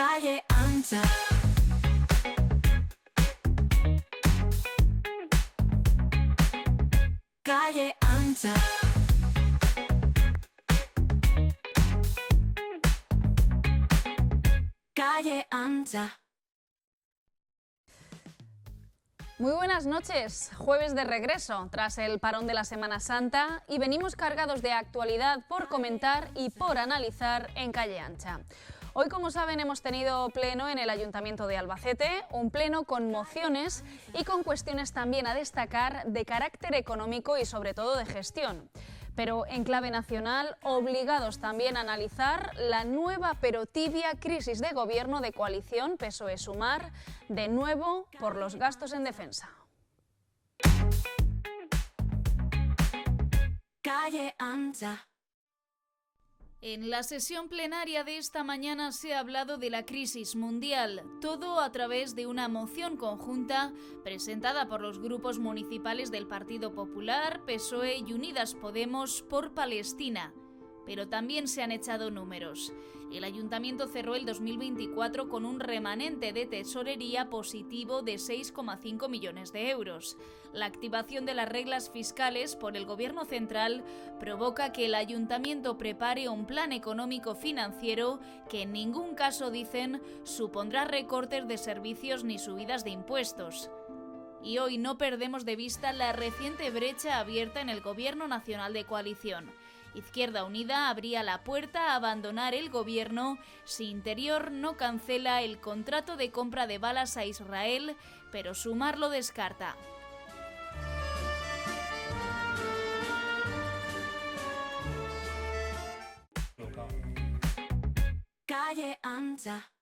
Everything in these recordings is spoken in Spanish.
Calle ancha. Calle ancha. Calle ancha. Muy buenas noches, jueves de regreso tras el parón de la Semana Santa y venimos cargados de actualidad por comentar y por analizar en Calle Ancha. Hoy, como saben, hemos tenido pleno en el Ayuntamiento de Albacete, un pleno con mociones y con cuestiones también a destacar de carácter económico y sobre todo de gestión. Pero en clave nacional, obligados también a analizar la nueva pero tibia crisis de gobierno de coalición PSOE-Sumar, de nuevo por los gastos en defensa. Calle ancha. En la sesión plenaria de esta mañana se ha hablado de la crisis mundial, todo a través de una moción conjunta presentada por los grupos municipales del Partido Popular, PSOE y Unidas Podemos por Palestina. Pero también se han echado números. El Ayuntamiento cerró el 2024 con un remanente de tesorería positivo de 6,5 millones de euros. La activación de las reglas fiscales por el Gobierno central provoca que el Ayuntamiento prepare un plan económico financiero que en ningún caso, dicen, supondrá recortes de servicios ni subidas de impuestos. Y hoy no perdemos de vista la reciente brecha abierta en el Gobierno Nacional de Coalición. Izquierda Unida abría la puerta a abandonar el gobierno si Interior no cancela el contrato de compra de balas a Israel, pero Sumar lo descarta. Calle ancha.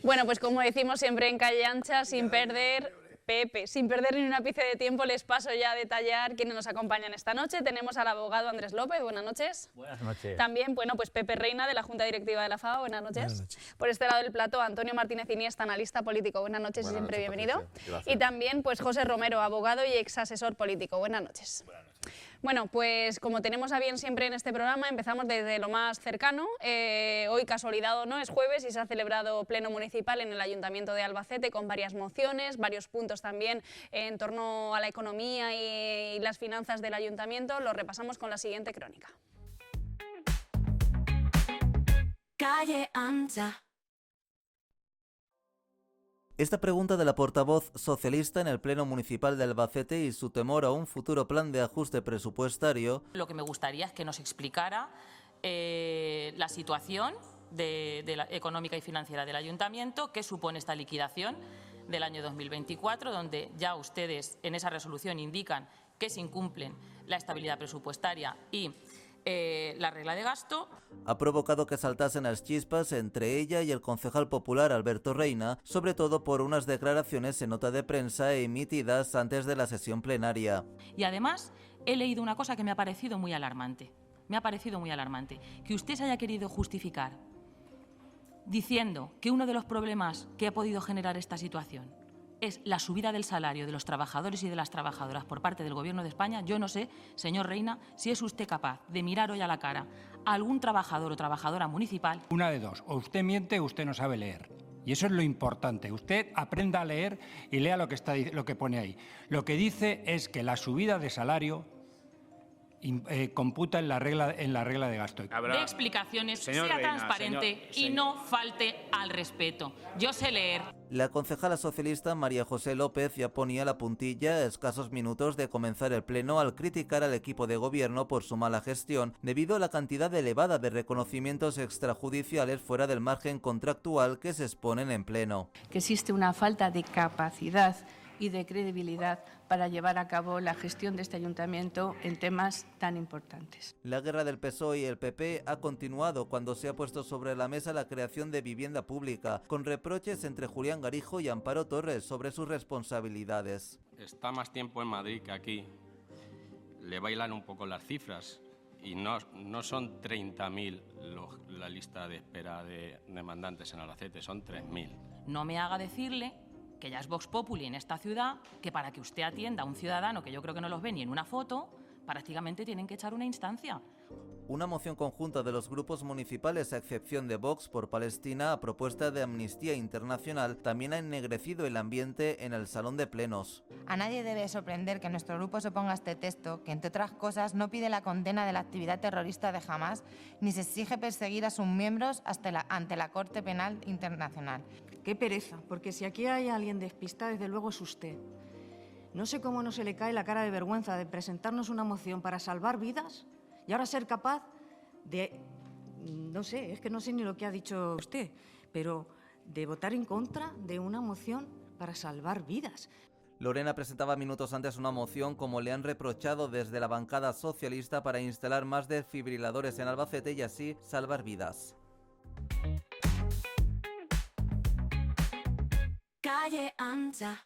Bueno, pues como decimos siempre en Calle Ancha, sin perder ni un ápice de tiempo, les paso ya a detallar quiénes nos acompañan esta noche. Tenemos al abogado Andrés López, buenas noches. Buenas noches. También, bueno, pues Pepe Reina, de la Junta Directiva de la FAO, buenas noches. Buenas noches. Por este lado del plato, Antonio Martínez Iniesta, analista político, buenas noches y siempre bienvenido. Gracias. Y también, pues José Romero, abogado y ex asesor político, buenas noches. Buenas noches. Bueno, pues como tenemos a bien siempre en este programa, empezamos desde lo más cercano. Hoy, casualidad o no, es jueves y se ha celebrado pleno municipal en el Ayuntamiento de Albacete con varias mociones, varios puntos también en torno a la economía y las finanzas del Ayuntamiento. Lo repasamos con la siguiente crónica. Calle ancha. Esta pregunta de la portavoz socialista en el Pleno Municipal de Albacete y su temor a un futuro plan de ajuste presupuestario. Lo que me gustaría es que nos explicara la situación económica y financiera del Ayuntamiento, qué supone esta liquidación del año 2024, donde ya ustedes en esa resolución indican que se incumplen la estabilidad presupuestaria y la regla de gasto. Ha provocado que saltasen las chispas entre ella y el concejal popular Alberto Reina, sobre todo por unas declaraciones en nota de prensa emitidas antes de la sesión plenaria. Y además he leído una cosa que me ha parecido muy alarmante. Que usted se haya querido justificar diciendo que uno de los problemas que ha podido generar esta situación es la subida del salario de los trabajadores y de las trabajadoras por parte del Gobierno de España. Yo no sé, señor Reina, si es usted capaz de mirar hoy a la cara a algún trabajador o trabajadora municipal. Una de dos, o usted miente o usted no sabe leer. Y eso es lo importante. Usted aprenda a leer y lea lo que pone ahí. Lo que dice es que la subida de salario computa en la regla de gasto. De explicaciones, sea transparente y no falte al respeto. Yo sé leer. La concejala socialista María José López ya ponía la puntilla a escasos minutos de comenzar el pleno al criticar al equipo de gobierno por su mala gestión debido a la cantidad elevada de reconocimientos extrajudiciales fuera del margen contractual que se exponen en pleno. Que existe una falta de capacidad y de credibilidad para llevar a cabo la gestión de este ayuntamiento en temas tan importantes. La guerra del PSOE y el PP ha continuado cuando se ha puesto sobre la mesa la creación de vivienda pública, con reproches entre Julián Garijo y Amparo Torres sobre sus responsabilidades. Está más tiempo en Madrid que aquí. Le bailan un poco las cifras y no son 30.000 la lista de espera de demandantes en Albacete, son 3.000. No me haga decirle que ya es Vox Populi en esta ciudad, que para que usted atienda a un ciudadano que yo creo que no los ve ni en una foto, prácticamente tienen que echar una instancia. Una moción conjunta de los grupos municipales, a excepción de Vox por Palestina, a propuesta de Amnistía Internacional, también ha ennegrecido el ambiente en el salón de plenos. A nadie debe sorprender que nuestro grupo se oponga a este texto, que entre otras cosas no pide la condena de la actividad terrorista de Hamás, ni se exige perseguir a sus miembros ante la Corte Penal Internacional. Qué pereza, porque si aquí hay alguien despistado, desde luego es usted. No sé cómo no se le cae la cara de vergüenza de presentarnos una moción para salvar vidas y ahora ser capaz de, no sé, es que no sé ni lo que ha dicho usted, pero de votar en contra de una moción para salvar vidas. Lorena presentaba minutos antes una moción, como le han reprochado desde la bancada socialista, para instalar más desfibriladores en Albacete y así salvar vidas. Calle ancha.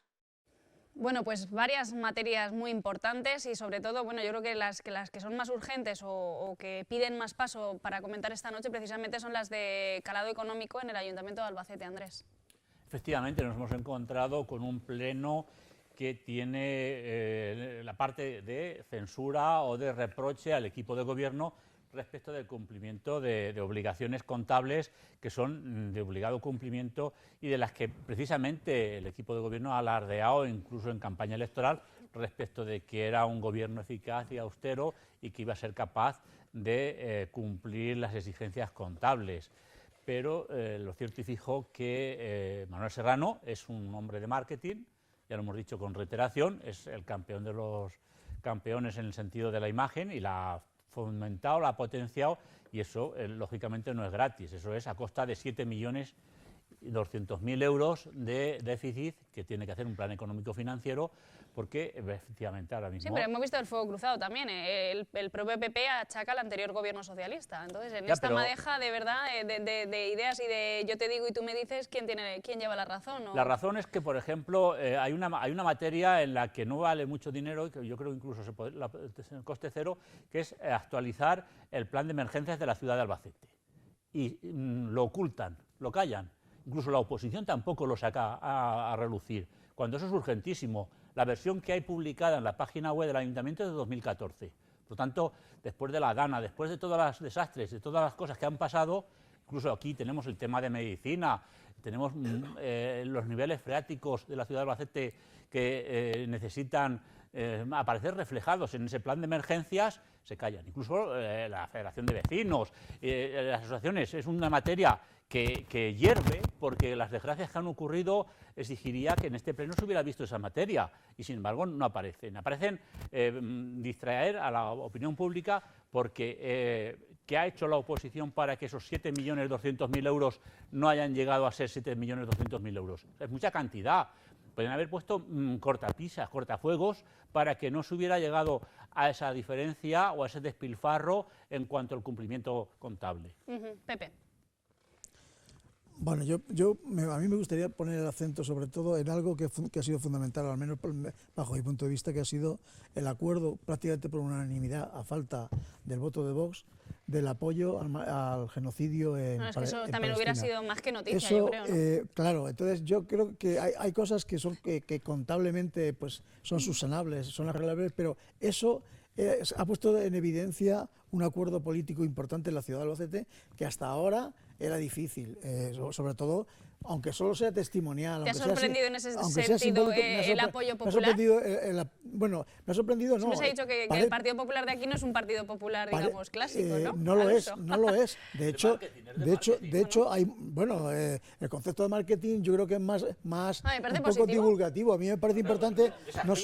Bueno, pues varias materias muy importantes y sobre todo, bueno, yo creo que las que son más urgentes o que piden más paso para comentar esta noche precisamente son las de calado económico en el Ayuntamiento de Albacete. Andrés. Efectivamente, nos hemos encontrado con un pleno que tiene la parte de censura o de reproche al equipo de gobierno respecto del cumplimiento de obligaciones contables que son de obligado cumplimiento y de las que precisamente el equipo de gobierno ha alardeado incluso en campaña electoral respecto de que era un gobierno eficaz y austero y que iba a ser capaz de cumplir las exigencias contables. Pero lo cierto y fijo que Manuel Serrano es un hombre de marketing, ya lo hemos dicho con reiteración, es el campeón de los campeones en el sentido de la imagen y la ha fomentado, la ha potenciado y eso lógicamente no es gratis, eso es a costa de 7.200.000 euros de déficit que tiene que hacer un plan económico financiero porque efectivamente ahora mismo... Sí, pero hemos visto el fuego cruzado también, el propio PP achaca al anterior gobierno socialista, entonces en esta madeja de verdad de ideas y de yo te digo y tú me dices quién lleva la razón, ¿no? La razón es que, por ejemplo, hay una materia en la que no vale mucho dinero, que yo creo incluso coste cero, que es actualizar el plan de emergencias de la ciudad de Albacete. Y lo ocultan, lo callan. Incluso la oposición tampoco lo saca a relucir, cuando eso es urgentísimo. La versión que hay publicada en la página web del Ayuntamiento es de 2014. Por lo tanto, después de la Dana, después de todos los desastres, de todas las cosas que han pasado, incluso aquí tenemos el tema de medicina, tenemos los niveles freáticos de la ciudad de Albacete que necesitan aparecer reflejados en ese plan de emergencias, se callan. Incluso la Federación de Vecinos, las asociaciones, es una materia que hierve porque las desgracias que han ocurrido exigiría que en este pleno se hubiera visto esa materia y sin embargo no aparecen. Aparecen distraer a la opinión pública porque ¿qué ha hecho la oposición para que esos 7.200.000 euros no hayan llegado a ser 7.200.000 euros? Es mucha cantidad. Podrían haber puesto cortapisas, cortafuegos, para que no se hubiera llegado a esa diferencia o a ese despilfarro en cuanto al cumplimiento contable. Pepe. Bueno, a mí me gustaría poner el acento sobre todo en algo que ha sido fundamental, al menos bajo mi punto de vista, que ha sido el acuerdo prácticamente por unanimidad, a falta del voto de Vox, del apoyo al genocidio en Palestina. Es que eso también hubiera sido más que noticia, eso, yo creo, ¿no? Claro, entonces yo creo que hay cosas que contablemente pues, son subsanables, son arreglables, pero eso ha puesto en evidencia un acuerdo político importante en la ciudad de Albacete que hasta ahora era difícil, sobre todo, aunque solo sea testimonial. ¿Te ha sorprendido en ese sentido simbólico, el apoyo popular? Me ha sorprendido, me ha sorprendido, no. Siempre se ha dicho que el Partido Popular de aquí no es un partido popular, digamos, clásico, ¿no? No lo es, no lo es. De hecho, hay, bueno, el concepto de marketing yo creo que es más un poco divulgativo. A mí me parece importante no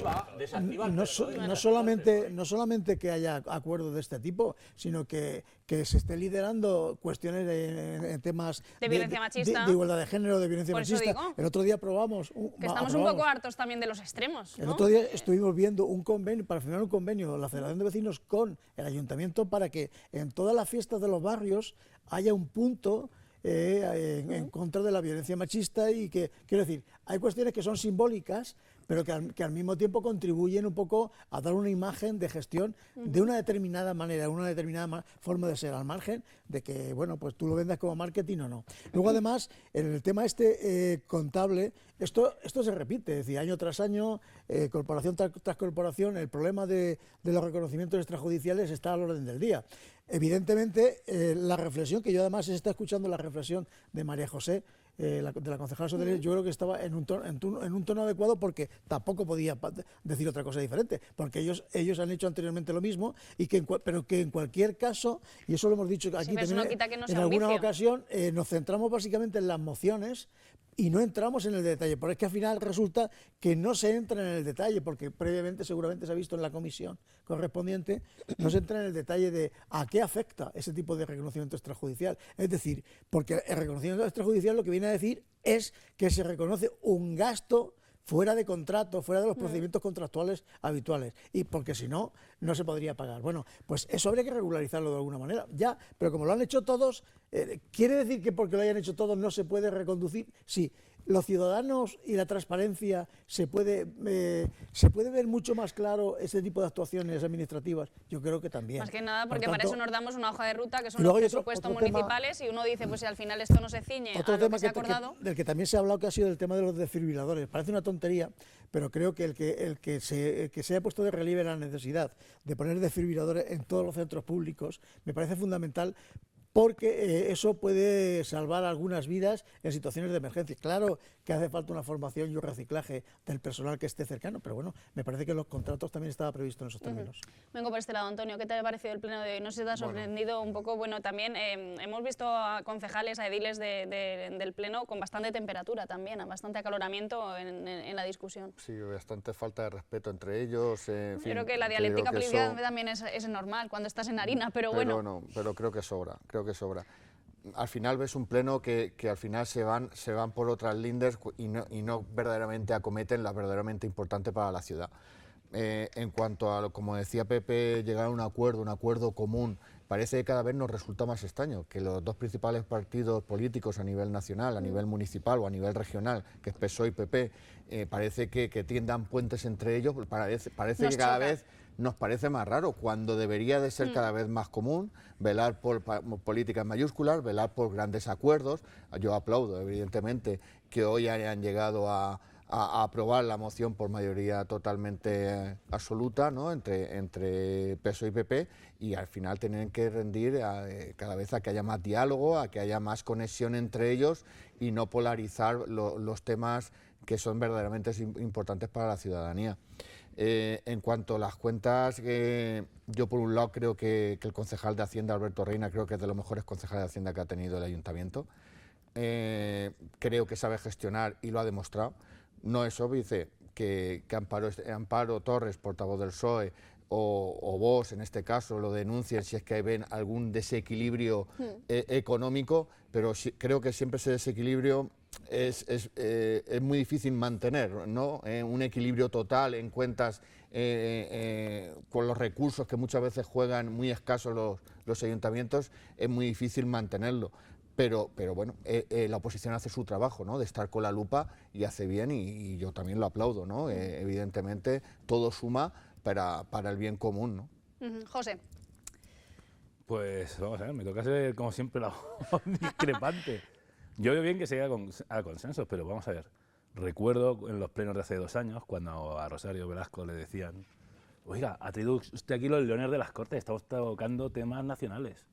solamente que haya acuerdos de este tipo, sino que se esté liderando cuestiones en temas de violencia machista, de igualdad de género, de violencia machista. El otro día probamos... que estamos un poco hartos también de los extremos, ¿no? El otro día estuvimos viendo un convenio, para firmar un convenio, la Federación de Vecinos con el Ayuntamiento para que en todas las fiestas de los barrios haya un punto en contra de la violencia machista y que, quiero decir, hay cuestiones que son simbólicas, pero que al mismo tiempo contribuyen un poco a dar una imagen de gestión de una determinada manera, una determinada forma de ser, al margen de que, bueno, pues tú lo vendas como marketing o no. Luego, además, en el tema contable, esto se repite, es decir, año tras año, corporación tras corporación, el problema de los reconocimientos extrajudiciales está al orden del día. Evidentemente, la reflexión, que yo además está escuchando la reflexión de María José, de la concejala Soteler, yo creo que estaba en un tono adecuado, porque tampoco podía decir otra cosa diferente, porque ellos han hecho anteriormente lo mismo, pero que en cualquier caso, y eso lo hemos dicho aquí también en alguna ocasión, nos centramos básicamente en las mociones y no entramos en el detalle, porque es que al final resulta que no se entra en el detalle, porque previamente seguramente se ha visto en la comisión correspondiente, no se entra en el detalle de a qué afecta ese tipo de reconocimiento extrajudicial. Es decir, porque el reconocimiento extrajudicial lo que viene a decir es que se reconoce un gasto fuera de contrato, fuera de los procedimientos contractuales habituales, y porque si no, no se podría pagar. Bueno, pues eso habría que regularizarlo de alguna manera, ya, pero como lo han hecho todos, ¿quiere decir que porque lo hayan hecho todos no se puede reconducir? Sí. Los ciudadanos y la transparencia se puede ver mucho más claro ese tipo de actuaciones administrativas. Yo creo que también. Más que nada porque Por tanto, para eso nos damos una hoja de ruta, que son los presupuestos municipales, y uno dice, pues si al final esto no se ciñe a lo que se ha acordado. Del que también se ha hablado, que ha sido el tema de los desfibriladores. Parece una tontería, pero creo que el que se ha puesto de relieve la necesidad de poner desfibriladores en todos los centros públicos me parece fundamental, porque eso puede salvar algunas vidas en situaciones de emergencia. Claro que hace falta una formación y un reciclaje del personal que esté cercano, pero bueno, me parece que en los contratos también estaba previsto en esos términos. Vengo por este lado, Antonio, ¿qué te ha parecido el pleno de hoy? ¿No se te ha sorprendido un poco? Bueno, también hemos visto a concejales, a ediles del pleno con bastante temperatura también, bastante acaloramiento en la discusión. Sí, bastante falta de respeto entre ellos. En fin, creo que la dialéctica política también es normal cuando estás en harina, pero bueno. No, pero creo que sobra. Al final ves un pleno que al final se van por otras lindes y no verdaderamente acometen la verdaderamente importante para la ciudad. En cuanto a, como decía Pepe, llegar a un acuerdo común, parece que cada vez nos resulta más extraño que los dos principales partidos políticos a nivel nacional, a nivel municipal o a nivel regional, que es PSOE y PP, parece que tiendan puentes entre ellos, parece que cada vez nos parece más raro, cuando debería de ser cada vez más común velar por políticas mayúsculas, velar por grandes acuerdos. Yo aplaudo, evidentemente, que hoy hayan llegado a aprobar la moción por mayoría totalmente absoluta, ¿no?, entre PSOE y PP, y al final tienen que rendir cada vez a que haya más diálogo, a que haya más conexión entre ellos y no polarizar los temas que son verdaderamente importantes para la ciudadanía. En cuanto a las cuentas, yo por un lado creo que el concejal de Hacienda, Alberto Reina, creo que es de los mejores concejales de Hacienda que ha tenido el Ayuntamiento. Creo que sabe gestionar y lo ha demostrado. No es obvio que Amparo Torres, portavoz del PSOE, o vos, en este caso, lo denuncien si es que ven algún desequilibrio económico, pero creo que siempre ese desequilibrio es muy difícil mantener, ¿no? Un equilibrio total en cuentas con los recursos que muchas veces juegan muy escasos los ayuntamientos, es muy difícil mantenerlo. Pero bueno, la oposición hace su trabajo, ¿no?, de estar con la lupa, y hace bien, y yo también lo aplaudo, ¿no? Evidentemente todo suma para el bien común, ¿no? José. Pues vamos a ver, me toca ser como siempre la voz discrepante. Yo veo bien que se llegue a consensos, pero vamos a ver. Recuerdo en los plenos de hace 2 años, cuando a Rosario Velasco le decían: oiga, ha traído usted aquí los leones de las Cortes, estamos tocando temas nacionales.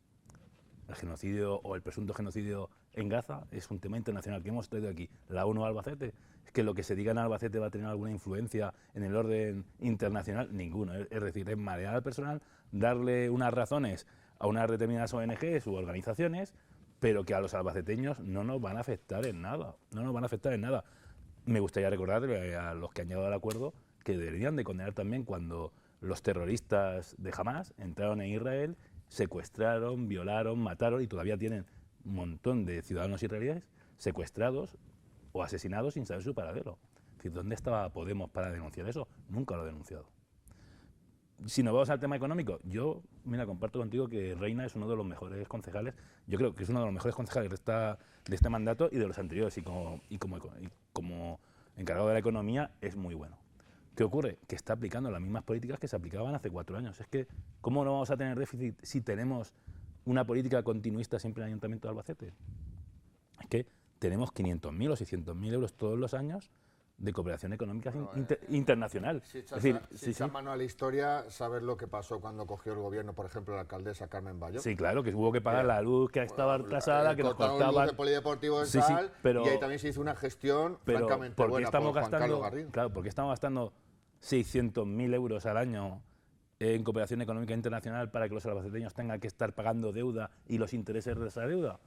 El genocidio o el presunto genocidio en Gaza es un tema internacional que hemos traído aquí. La ONU Albacete, es que lo que se diga en Albacete va a tener alguna influencia en el orden internacional, ninguna. Es decir, es marear al personal, darle unas razones a unas determinadas ONGs u organizaciones, pero que a los albaceteños no nos van a afectar en nada. No nos van a afectar en nada. Me gustaría recordarle a los que han llegado al acuerdo que deberían de condenar también cuando los terroristas de Hamás entraron en Israel, secuestraron, violaron, mataron, y todavía tienen un montón de ciudadanos israelíes secuestrados o asesinados sin saber su paradero. Es decir, ¿dónde estaba Podemos para denunciar eso? Nunca lo ha denunciado. Si nos vamos al tema económico, yo, mira, comparto contigo que Reina es uno de los mejores concejales, yo creo que es uno de los mejores concejales de este mandato y de los anteriores, y como encargado de la economía, es muy bueno. ¿Qué ocurre? Que está aplicando las mismas políticas que se aplicaban hace 4 años. Es que, ¿cómo no vamos a tener déficit si tenemos una política continuista siempre en el Ayuntamiento de Albacete? Es que tenemos 500.000 o 600.000 euros todos los años de cooperación económica internacional. Si echas mano a la historia, ¿sabes lo que pasó cuando cogió el gobierno, por ejemplo, la alcaldesa Carmen Bayo? Sí, claro, que hubo que pagar la luz que estaba atrasada, que nos cortaban... luz de polideportivo de Sal, pero, y ahí también se hizo una gestión francamente buena por Juan Carlos Garrido. Claro, porque estamos gastando 600.000 euros al año en cooperación económica internacional para que los albaceteños tengan que estar pagando deuda y los intereses de esa deuda.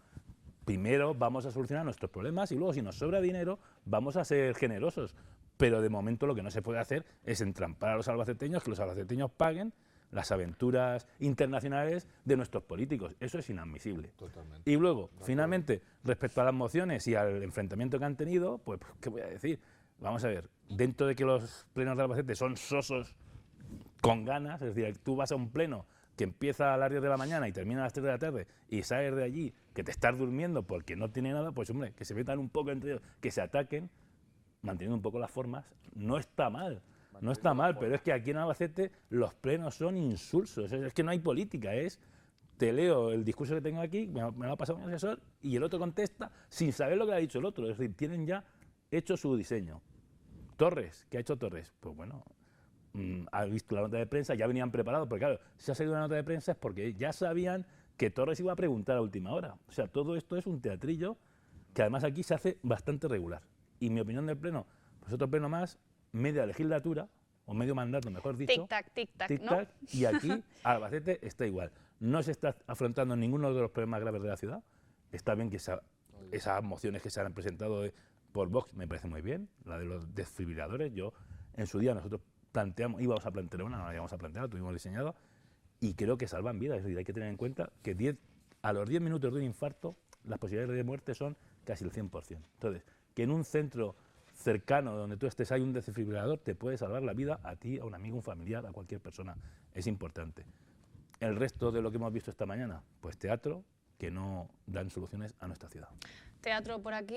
Primero vamos a solucionar nuestros problemas y luego, si nos sobra dinero, vamos a ser generosos. Pero de momento lo que no se puede hacer es entrampar a los albaceteños, que los albaceteños paguen las aventuras internacionales de nuestros políticos. Eso es inadmisible. Totalmente. Y luego, finalmente, respecto a las mociones y al enfrentamiento que han tenido, pues, ¿qué voy a decir? Vamos a ver, dentro de que los plenos de Albacete son sosos con ganas, es decir, tú vas a un pleno que empieza a las 10 de la mañana y termina a las 3 de la tarde y sales de allí que te estás durmiendo porque no tiene nada, pues hombre, que se metan un poco entre ellos, que se ataquen, manteniendo un poco las formas, no está mal. No está mal, pero es que aquí en Albacete los plenos son insulsos, es que no hay política, te leo el discurso que tengo aquí, me lo ha pasado mi asesor y el otro contesta sin saber lo que ha dicho el otro, es decir, tienen ya hecho su diseño. Torres, ¿qué ha hecho Torres? Pues bueno, ha visto la nota de prensa, ya venían preparados, porque claro, si ha salido una nota de prensa es porque ya sabían que Torres iba a preguntar a última hora. O sea, todo esto es un teatrillo que además aquí se hace bastante regular. Y mi opinión del pleno, pues otro pleno más, media legislatura, o medio mandato, mejor dicho. Tic-tac, tic-tac, ¿no? Y aquí Albacete está igual. No se está afrontando ninguno de los problemas graves de la ciudad. Está bien que esas mociones que se han presentado por Vox me parece muy bien, la de los desfibriladores. Yo, en su día, nosotros íbamos a plantear una, no la íbamos a plantear, la tuvimos diseñado, y creo que salvan vidas. Es decir, hay que tener en cuenta que a los 10 minutos de un infarto, las posibilidades de muerte son casi el 100%. Entonces, que en un centro cercano donde tú estés hay un desfibrilador, te puede salvar la vida a ti, a un amigo, un familiar, a cualquier persona. Es importante. El resto de lo que hemos visto esta mañana, pues teatro, que no dan soluciones a nuestra ciudad. Teatro por aquí,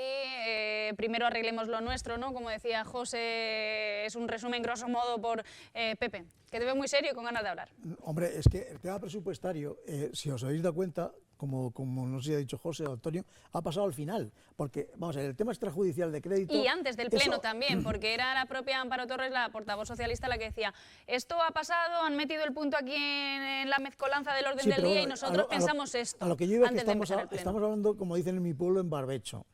primero arreglemos lo nuestro, ¿no? Como decía José, es un resumen grosso modo por Pepe, que te veo muy serio y con ganas de hablar. Hombre, es que el tema presupuestario, si os habéis dado cuenta, como no sé si ha dicho José o Antonio, ha pasado al final, porque, vamos a ver, el tema extrajudicial de crédito... Y antes del pleno también, porque era la propia Amparo Torres, la portavoz socialista, la que decía, esto ha pasado, han metido el punto aquí en la mezcolanza del orden del día y nosotros pensamos esto. A lo que yo iba, que estamos hablando, como dicen en mi pueblo, en barbecho.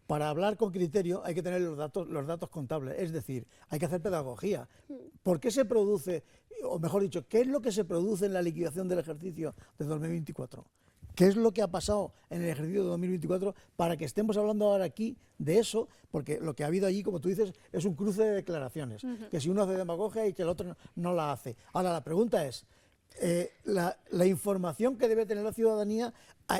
Para hablar con criterio hay que tener los datos contables, es decir, hay que hacer pedagogía. ¿Por qué se produce, o mejor dicho, qué es lo que se produce en la liquidación del ejercicio de 2024? ¿Qué es lo que ha pasado en el ejercicio de 2024 para que estemos hablando ahora aquí de eso? Porque lo que ha habido allí, como tú dices, es un cruce de declaraciones, que si uno hace demagogia y que el otro no la hace. Ahora, la pregunta es, la información que debe tener la ciudadanía,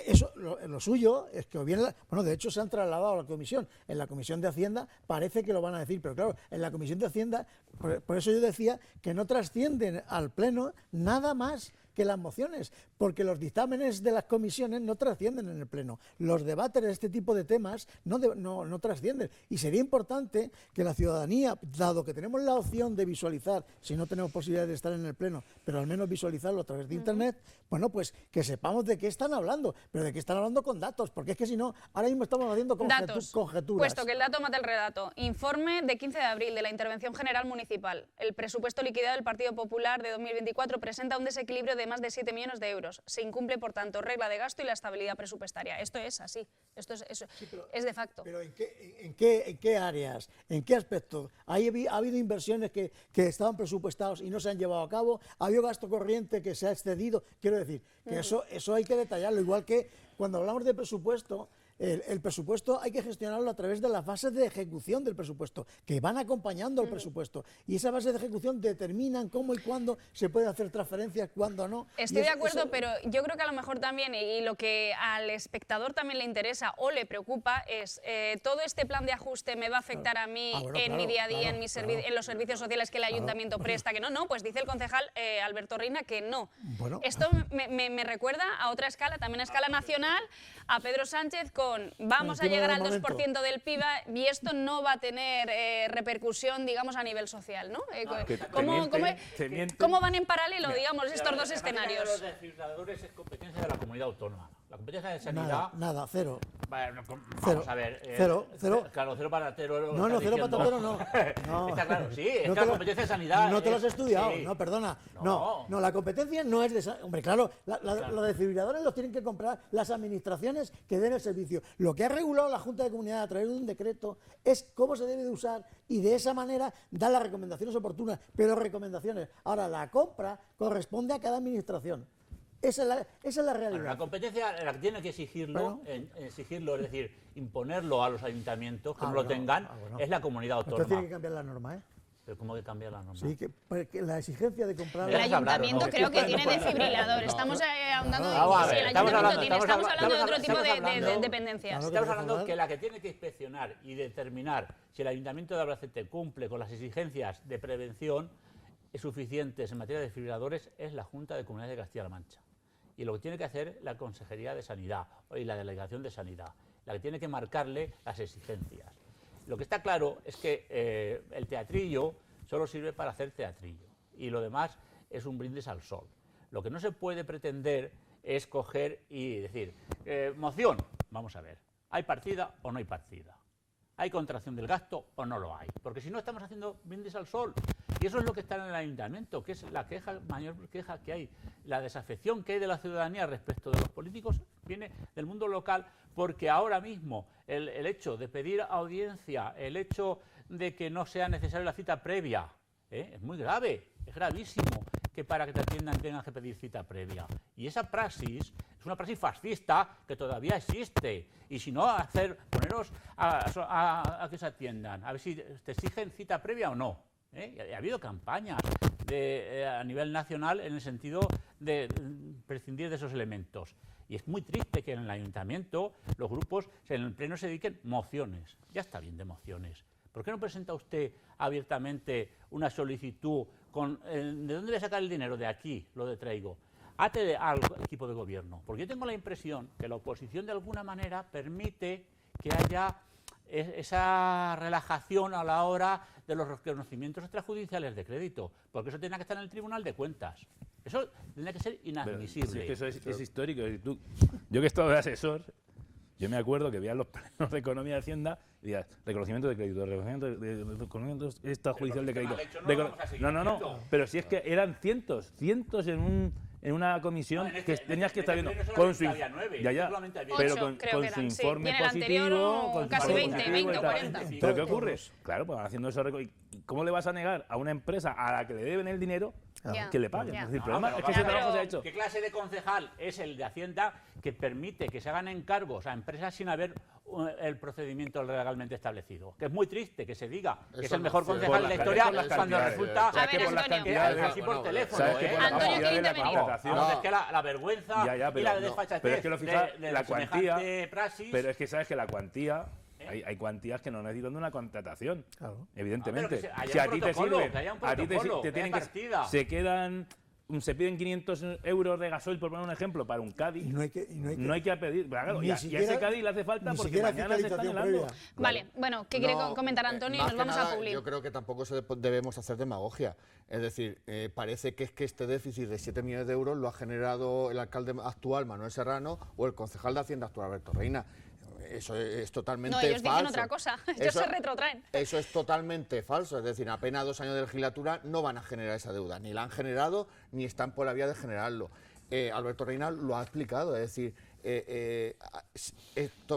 eso, lo suyo es que de hecho se han trasladado a la comisión. En la comisión de Hacienda parece que lo van a decir, pero claro, en la comisión de Hacienda, por eso yo decía que no trascienden al pleno nada más que las mociones, porque los dictámenes de las comisiones no trascienden en el pleno. Los debates de este tipo de temas no trascienden. Y sería importante que la ciudadanía, dado que tenemos la opción de visualizar, si no tenemos posibilidad de estar en el pleno, pero al menos visualizarlo a través de Internet, bueno, pues que sepamos de qué están hablando, pero de qué están hablando con datos, porque es que si no, ahora mismo estamos haciendo conjeturas. Puesto que el dato mata el relato. Informe de 15 de abril de la Intervención General Municipal. El presupuesto liquidado del Partido Popular de 2024 presenta un desequilibrio de más de 7 millones de euros. Se incumple, por tanto, regla de gasto y la estabilidad presupuestaria. Esto es así, es de facto. Pero ¿en qué áreas, en qué aspectos? ¿Ha habido inversiones que estaban presupuestados y no se han llevado a cabo? ¿Ha habido gasto corriente que se ha excedido? Quiero decir, que eso hay que detallarlo, igual que cuando hablamos de presupuesto, el presupuesto hay que gestionarlo a través de las fases de ejecución del presupuesto, que van acompañando al presupuesto. Y esas bases de ejecución determinan cómo y cuándo se pueden hacer transferencias, cuándo no. Estoy de acuerdo, pero yo creo que a lo mejor también, y lo que al espectador también le interesa o le preocupa, es todo este plan de ajuste me va a afectar a mí en mi día a día, en los servicios sociales que el ayuntamiento presta, que no, pues dice el concejal Alberto Reina que no. Esto me recuerda a otra escala, también a escala nacional, a Pedro Sánchez con con vamos a encima llegar del al momento. 2% del PIB y esto no va a tener repercusión, digamos, a nivel social, ¿no? ¿Cómo van en paralelo, digamos, estos dos escenarios? Los desfibriladores es competencia de la comunidad autónoma. La competencia de sanidad... Nada, cero. Bueno, vamos Cero. a ver. Cero. Claro, cero patatero. No, cero patatero no. Está claro, sí, es No que te la lo- competencia de sanidad... No te lo has es- estudiado, sí. no, perdona. No, la competencia no es de... Hombre, claro, los desfibriladores los tienen que comprar las administraciones que den el servicio. Lo que ha regulado la Junta de Comunidad a través de un decreto es cómo se debe de usar y de esa manera dar las recomendaciones oportunas, pero recomendaciones. Ahora, la compra corresponde a cada administración. Esa es la realidad. Bueno, la competencia la que tiene que exigirlo, exigirlo, es decir, imponerlo a los ayuntamientos que no lo tengan, es la comunidad Entonces autónoma. tiene que cambiar la norma, ¿eh? Pero ¿cómo que cambiar la norma? Sí, que la exigencia de comprar... El ayuntamiento creo que tiene desfibrilador. Estamos ahondando Vamos a si ver, el ayuntamiento tiene. Estamos hablando de otro estamos tipo hablando- de dependencias. Estamos hablando que la que tiene que inspeccionar y determinar si el Ayuntamiento de Albacete cumple con las exigencias de prevención suficientes en materia de desfibriladores es la Junta de Comunidades de Castilla-La Mancha. Y lo que tiene que hacer la Consejería de Sanidad y la Delegación de Sanidad, la que tiene que marcarle las exigencias. Lo que está claro es que el teatrillo solo sirve para hacer teatrillo y lo demás es un brindis al sol. Lo que no se puede pretender es coger y decir, moción, vamos a ver, ¿hay partida o no hay partida? ¿Hay contracción del gasto o no lo hay? Porque si no estamos haciendo brindis al sol. Y eso es lo que está en el ayuntamiento, que es la mayor queja que hay. La desafección que hay de la ciudadanía respecto de los políticos viene del mundo local, porque ahora mismo el hecho de pedir audiencia, el hecho de que no sea necesaria la cita previa, es muy grave, es gravísimo que para que te atiendan tengan que pedir cita previa. Y esa praxis es una praxis fascista que todavía existe. Y si no, poneros a que se atiendan, a ver si te exigen cita previa o no. Y ha habido campañas a nivel nacional en el sentido de prescindir de esos elementos. Y es muy triste que en el ayuntamiento los grupos en el pleno se dediquen mociones. Ya está bien de mociones. ¿Por qué no presenta usted abiertamente una solicitud con ¿de dónde voy a sacar el dinero? De aquí, lo traigo. Ate al equipo de gobierno. Porque yo tengo la impresión que la oposición de alguna manera permite que haya esa relajación a la hora de los reconocimientos extrajudiciales de crédito, porque eso tiene que estar en el Tribunal de Cuentas. Eso tendría que ser inadmisible. Si es que eso es histórico. Yo que he estado de asesor, yo me acuerdo que veía los plenos de Economía y Hacienda y decía, reconocimiento de crédito, reconocimiento extrajudicial de crédito. No, pero si es que eran cientos en una comisión que tenías que estar viendo con su informe positivo, casi 20 o 40. ¿Pero qué ocurre? Claro, pues haciendo eso. ¿Cómo le vas a negar a una empresa a la que le deben el dinero que le paguen? Es decir, el problema es que ese trabajo se ha hecho. ¿Qué clase de concejal es el de Hacienda que permite que se hagan encargos a empresas sin haber el procedimiento legalmente establecido? Que es muy triste que se diga que es el mejor concejal de la historia cuando resulta que es así por teléfono. Antonio quiere intervenir. Es que la vergüenza y la desfachatez pero es que lo fija la cuantía, praxis. pero es que sabes que la cuantía hay cuantías que no necesitan de una contratación, evidentemente. Si a ti te sirve, a ti te tienen que se piden 500 euros de gasoil, por poner un ejemplo, para un Cádiz. Y no hay que pedir. Claro, y a ese Cádiz le hace falta porque mañana se está helando. Vale, bueno, ¿qué quiere comentar Antonio? Y nos vamos a Publi. Yo creo que tampoco debemos hacer demagogia. Es decir, parece que este déficit de 7 millones de euros lo ha generado el alcalde actual, Manuel Serrano, o el concejal de Hacienda actual, Alberto Reina. Eso es totalmente falso. No, ellos dicen otra cosa, ellos se retrotraen. Eso es totalmente falso, es decir, apenas 2 años de legislatura no van a generar esa deuda, ni la han generado, ni están por la vía de generarlo. Alberto Reina lo ha explicado, es decir,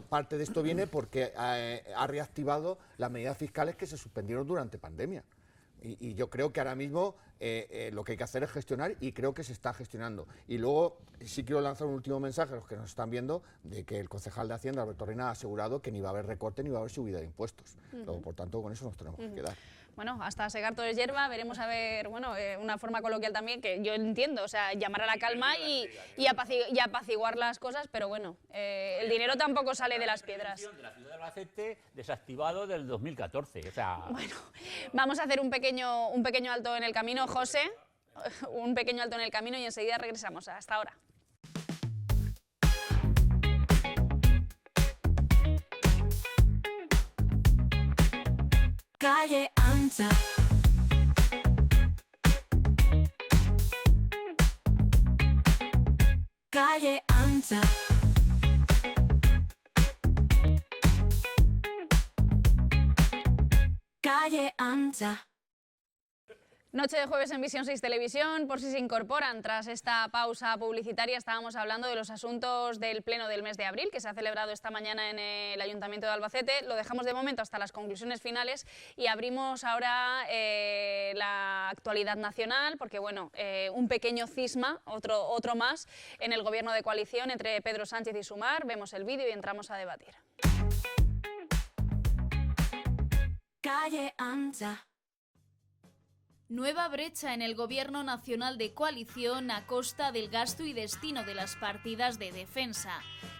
parte de esto viene porque ha reactivado las medidas fiscales que se suspendieron durante pandemia. Y yo creo que ahora mismo lo que hay que hacer es gestionar y creo que se está gestionando. Y luego sí quiero lanzar un último mensaje a los que nos están viendo de que el concejal de Hacienda, Alberto Reina, ha asegurado que ni va a haber recorte ni va a haber subida de impuestos. Luego, por tanto, con eso nos tenemos que quedar. Bueno, hasta segar todo es hierba, veremos a ver, una forma coloquial también, que yo entiendo, o sea, llamar a la calma y apaciguar las cosas, pero bueno, el dinero tampoco sale de las piedras. De la ciudad de Albacete desactivado del 2014, o sea... Bueno, vamos a hacer un pequeño alto en el camino, José, un pequeño alto en el camino y enseguida regresamos. Hasta ahora. Calle ancha. Calle ancha. Calle ancha. Noche de jueves en Visión 6 Televisión, por si se incorporan. Tras esta pausa publicitaria estábamos hablando de los asuntos del pleno del mes de abril, que se ha celebrado esta mañana en el Ayuntamiento de Albacete. Lo dejamos de momento hasta las conclusiones finales y abrimos ahora la actualidad nacional, porque bueno, un pequeño cisma, otro más, en el gobierno de coalición entre Pedro Sánchez y Sumar. Vemos el vídeo y entramos a debatir. Calle ancha. Nueva brecha en el Gobierno Nacional de Coalición a costa del gasto y destino de las partidas de defensa.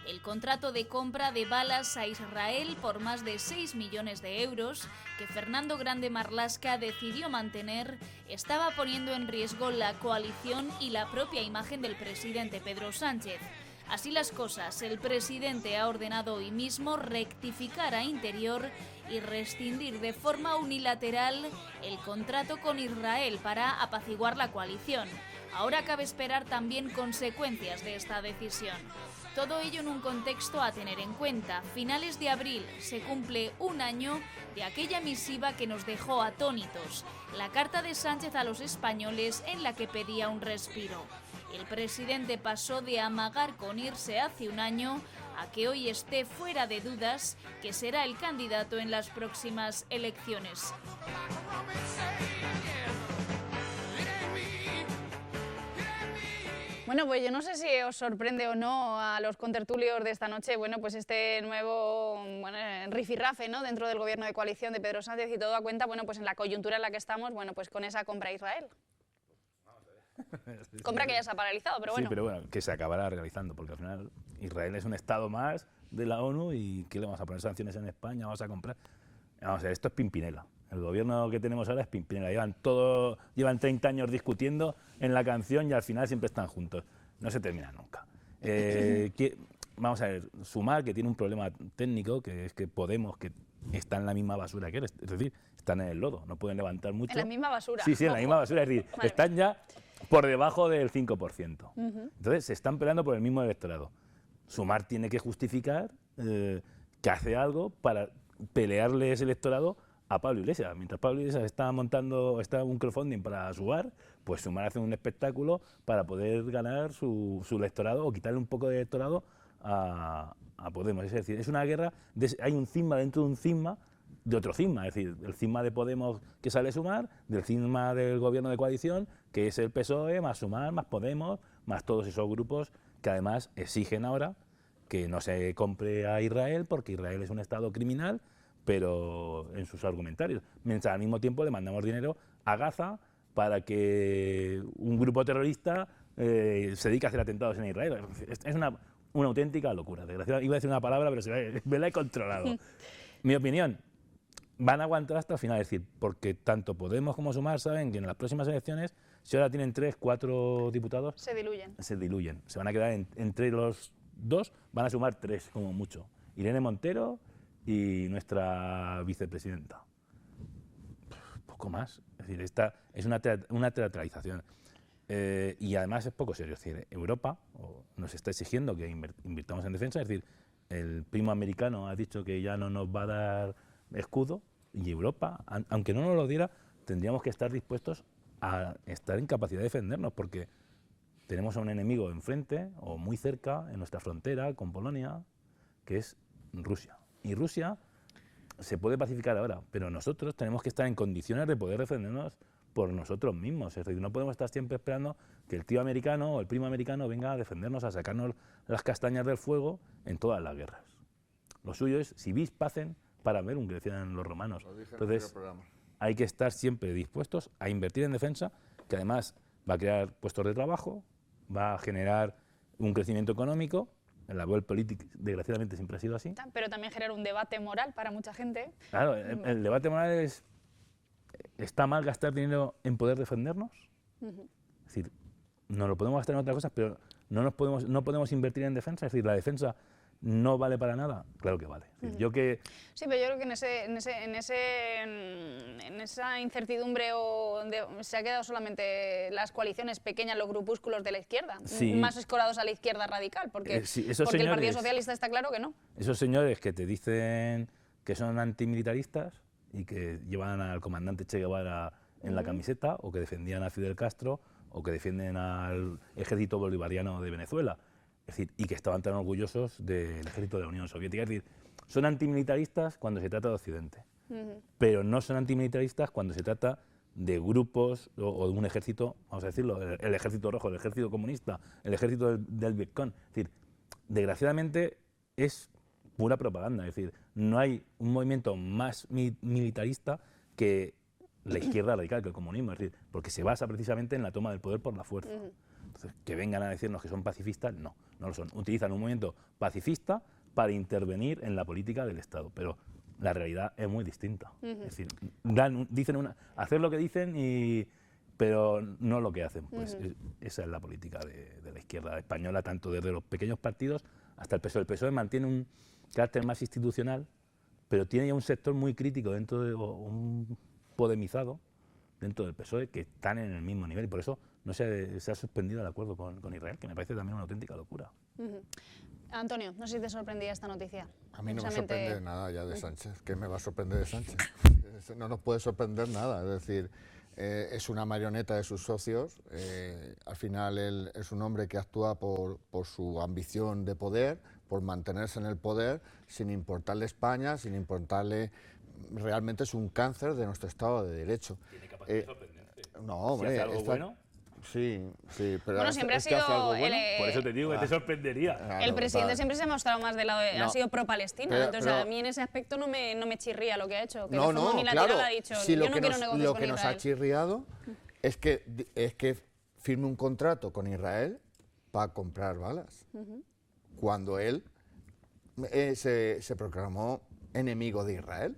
El contrato de compra de balas a Israel por más de 6 millones de euros que Fernando Grande Marlaska decidió mantener estaba poniendo en riesgo la coalición y la propia imagen del presidente Pedro Sánchez. Así las cosas, el presidente ha ordenado hoy mismo rectificar a Interior y rescindir de forma unilateral el contrato con Israel para apaciguar la coalición. Ahora cabe esperar también consecuencias de esta decisión. Todo ello en un contexto a tener en cuenta. Finales de abril se cumple un año de aquella misiva que nos dejó atónitos, la carta de Sánchez a los españoles en la que pedía un respiro. El presidente pasó de amagar con irse hace un año a que hoy esté fuera de dudas que será el candidato en las próximas elecciones. Bueno, pues yo no sé si os sorprende o no a los contertulios de esta noche, bueno, pues este nuevo rifirrafe, ¿no?, dentro del gobierno de coalición de Pedro Sánchez, y todo a cuenta, bueno, pues en la coyuntura en la que estamos, bueno, pues con esa compra a Israel. Compra que ya se ha paralizado, pero bueno. Sí, pero bueno, que se acabará realizando, porque al final Israel es un estado más de la ONU y ¿qué le vamos a poner sanciones en España? Vamos a comprar. Vamos a ver, esto es Pimpinela. El gobierno que tenemos ahora es Pimpinela. Llevan 30 años discutiendo en la canción y al final siempre están juntos. No se termina nunca. Vamos a ver, Sumar, que tiene un problema técnico, que es que Podemos, que está en la misma basura que él, es decir, están en el lodo, no pueden levantar mucho. En la misma basura. Sí, en la misma basura, es decir, están ya por debajo del 5%. Entonces, se están peleando por el mismo electorado. Sumar tiene que justificar que hace algo para pelearle ese electorado a Pablo Iglesias. Mientras Pablo Iglesias está montando un crowdfunding para Sumar, pues Sumar hace un espectáculo para poder ganar su electorado o quitarle un poco de electorado a Podemos. Es decir, es una guerra, hay un cisma dentro de un cisma de otro cisma, es decir, el cisma de Podemos que sale Sumar, del cisma del gobierno de coalición, que es el PSOE, más Sumar, más Podemos, más todos esos grupos que además exigen ahora que no se compre a Israel porque Israel es un estado criminal, pero en sus argumentarios. Mientras al mismo tiempo le mandamos dinero a Gaza para que un grupo terrorista se dedique a hacer atentados en Israel. Es una auténtica locura. Desgraciadamente, iba a decir una palabra, pero me la he controlado. Mi opinión, van a aguantar hasta el final, es decir, porque tanto Podemos como Sumar saben que en las próximas elecciones, si ahora tienen 3, 4 diputados, se diluyen. Se van a quedar entre los dos, van a sumar 3 como mucho. Irene Montero y nuestra vicepresidenta. Poco más. Es decir, esta es una teatralización. Y además es poco serio. Es decir, Europa nos está exigiendo que invirtamos en defensa. Es decir, el primo americano ha dicho que ya no nos va a dar escudo y Europa, aunque no nos lo diera, tendríamos que estar dispuestos a estar en capacidad de defendernos porque tenemos a un enemigo enfrente o muy cerca en nuestra frontera con Polonia, que es Rusia. Y Rusia se puede pacificar ahora, pero nosotros tenemos que estar en condiciones de poder defendernos por nosotros mismos. Es decir, no podemos estar siempre esperando que el tío americano o el primo americano venga a defendernos, a sacarnos las castañas del fuego en todas las guerras. Lo suyo es, si vis pacem, para ver un que decían los romanos. Entonces, hay que estar siempre dispuestos a invertir en defensa, que además va a crear puestos de trabajo, va a generar un crecimiento económico. La Weltpolitik, desgraciadamente, siempre ha sido así. Pero también genera un debate moral para mucha gente. Claro, el debate moral es, ¿está mal gastar dinero en poder defendernos? Es decir, no lo podemos gastar en otras cosas, pero no podemos invertir en defensa. Es decir, la defensa no vale para nada, claro que vale. Es decir, yo que Sí, pero yo creo que en esa incertidumbre se ha quedado solamente las coaliciones pequeñas, los grupúsculos de la izquierda, Sí. más escorados a la izquierda radical, porque, Sí, esos porque el Partido señores- Socialista está claro que no. esos señores que te dicen que son antimilitaristas y que llevan al comandante Che Guevara en la camiseta, o que defendían a Fidel Castro, o que defienden al ejército bolivariano de Venezuela, es decir, y que estaban tan orgullosos del ejército de la Unión Soviética. Es decir, son antimilitaristas cuando se trata de Occidente, pero no son antimilitaristas cuando se trata de grupos o de un ejército, vamos a decirlo, el ejército rojo, el ejército comunista, el ejército del Vietcong. Es decir, desgraciadamente es pura propaganda. Es decir, no hay un movimiento más militarista que la izquierda radical, que el comunismo. Es decir, porque se basa precisamente en la toma del poder por la fuerza. Entonces, que vengan a decirnos que son pacifistas, no lo son. Utilizan un movimiento pacifista para intervenir en la política del Estado, pero la realidad es muy distinta. Es decir, dicen hacer lo que dicen, pero no lo que hacen. Pues esa es la política de la izquierda española, tanto desde los pequeños partidos hasta el PSOE. El PSOE mantiene un carácter más institucional, pero tiene ya un sector muy crítico dentro de un podemizado dentro del PSOE que están en el mismo nivel, y por eso no se ha suspendido el acuerdo con Israel, que me parece también una auténtica locura. Antonio, no sé si te sorprendía esta noticia. A mí no me Precisamente- sorprende nada ya de Sánchez. ¿Qué me va a sorprender de Sánchez? No nos puede sorprender nada. Es decir, es una marioneta de sus socios. Al final él es un hombre que actúa por su ambición de poder, por mantenerse en el poder, sin importarle España, sin importarle... Realmente es un cáncer de nuestro Estado de Derecho. Tiene capacidad de sorprenderte. No, hombre... Si hace algo bueno... Sí, pero Bueno, siempre ha es que hace sido algo bueno. Por eso te digo que te sorprendería. Claro, El presidente vale. siempre se ha mostrado más del lado No. ha sido pro-Palestina, Pero- entonces pero- a mí en ese aspecto no me chirría lo que ha hecho, que No, de forma no, unilateral claro. ha dicho, Si yo lo no que quiero nos, negocios lo con que nos ha Israel. chirriado es que firme un contrato con Israel para comprar balas, cuando él se proclamó enemigo de Israel.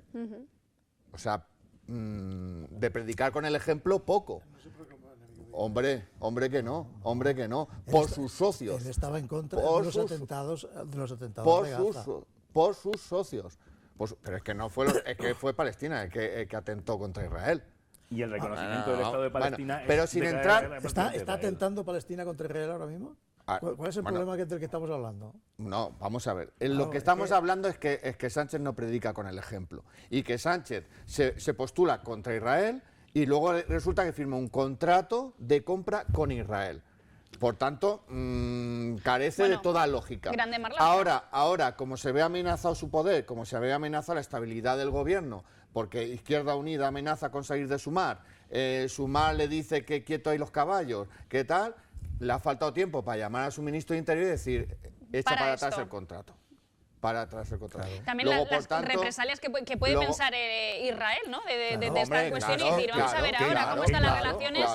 O sea, de predicar con el ejemplo, poco. Hombre que no. Por sus socios. Él estaba en contra Por de los sus- atentados por de sus, Gaza. por sus socios. Pero es que no fue, es que fue Palestina el que atentó contra Israel. Y el reconocimiento del Estado de Palestina bueno, pero es sin declarar entrar- la guerra por ¿Está parte de Israel. atentando Palestina contra Israel ahora mismo? Ah, ¿Cuál es el bueno. problema del que estamos hablando? No, vamos a ver. Claro, Lo que es estamos que- hablando es que Sánchez no predica con el ejemplo. Y que Sánchez se postula contra Israel y luego resulta que firma un contrato de compra con Israel. Por tanto, carece Bueno, de toda lógica. grande marlaska. Ahora, como se ve amenazado su poder, como se ve amenazada la estabilidad del gobierno, porque Izquierda Unida amenaza con salir de Sumar, Sumar le dice que quieto hay los caballos, ¿qué tal? Le ha faltado tiempo para llamar a su ministro de Interior y decir, echa Para para atrás esto. el contrato. Para atrás el contrato. También Luego, por las tanto, represalias que puede luego- pensar Israel, ¿no? De Claro, esta hombre, cuestión claro, y decir, vamos a claro, ver ahora claro, cómo están las claro, relaciones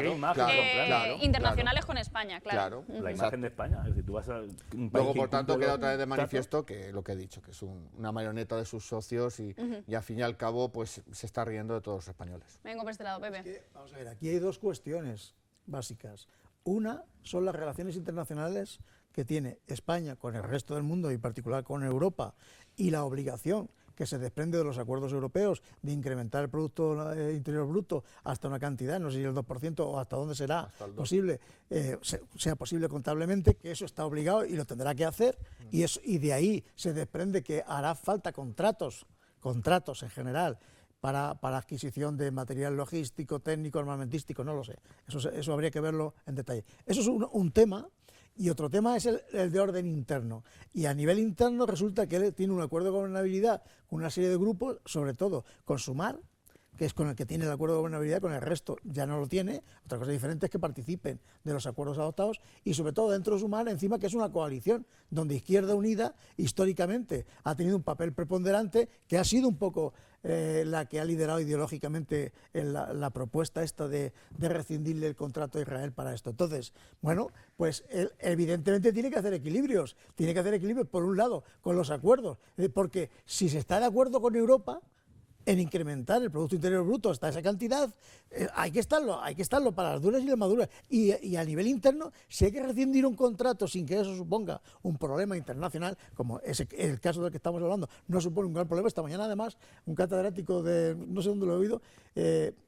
claro, internacionales con España, claro. La imagen de España. Es decir, tú vas a un país Luego, que por tanto, incumple queda los otra vez de tratados. manifiesto que lo que he dicho, que es una marioneta de sus socios y al fin y al cabo pues se está riendo de todos los españoles. Vengo por este lado, Pepe. Vamos a ver, aquí hay dos cuestiones básicas. Una son las relaciones internacionales que tiene España con el resto del mundo y en particular con Europa y la obligación que se desprende de los acuerdos europeos de incrementar el Producto Interior Bruto hasta una cantidad, no sé si el 2% o hasta dónde será posible, sea posible contablemente, que eso está obligado y lo tendrá que hacer, y de ahí se desprende que hará falta contratos en general, para adquisición de material logístico, técnico, armamentístico, no lo sé. Eso habría que verlo en detalle. Eso es un tema, y otro tema es el de orden interno. Y a nivel interno resulta que él tiene un acuerdo de gobernabilidad con una serie de grupos, sobre todo con Sumar, que es con el que tiene el acuerdo de gobernabilidad, con el resto ya no lo tiene. Otra cosa diferente es que participen de los acuerdos adoptados y sobre todo dentro de Sumar, encima que es una coalición donde Izquierda Unida históricamente ha tenido un papel preponderante, que ha sido un poco la que ha liderado ideológicamente la propuesta esta de rescindirle el contrato a Israel para esto. Entonces, bueno, pues él evidentemente tiene que hacer equilibrios por un lado con los acuerdos, porque si se está de acuerdo con Europa, en incrementar el Producto Interior Bruto hasta esa cantidad, hay que estarlo para las duras y las maduras. Y a nivel interno, si hay que rescindir un contrato sin que eso suponga un problema internacional, como es el caso del que estamos hablando, no supone un gran problema. Esta mañana, además, un catedrático de, no sé dónde lo he oído,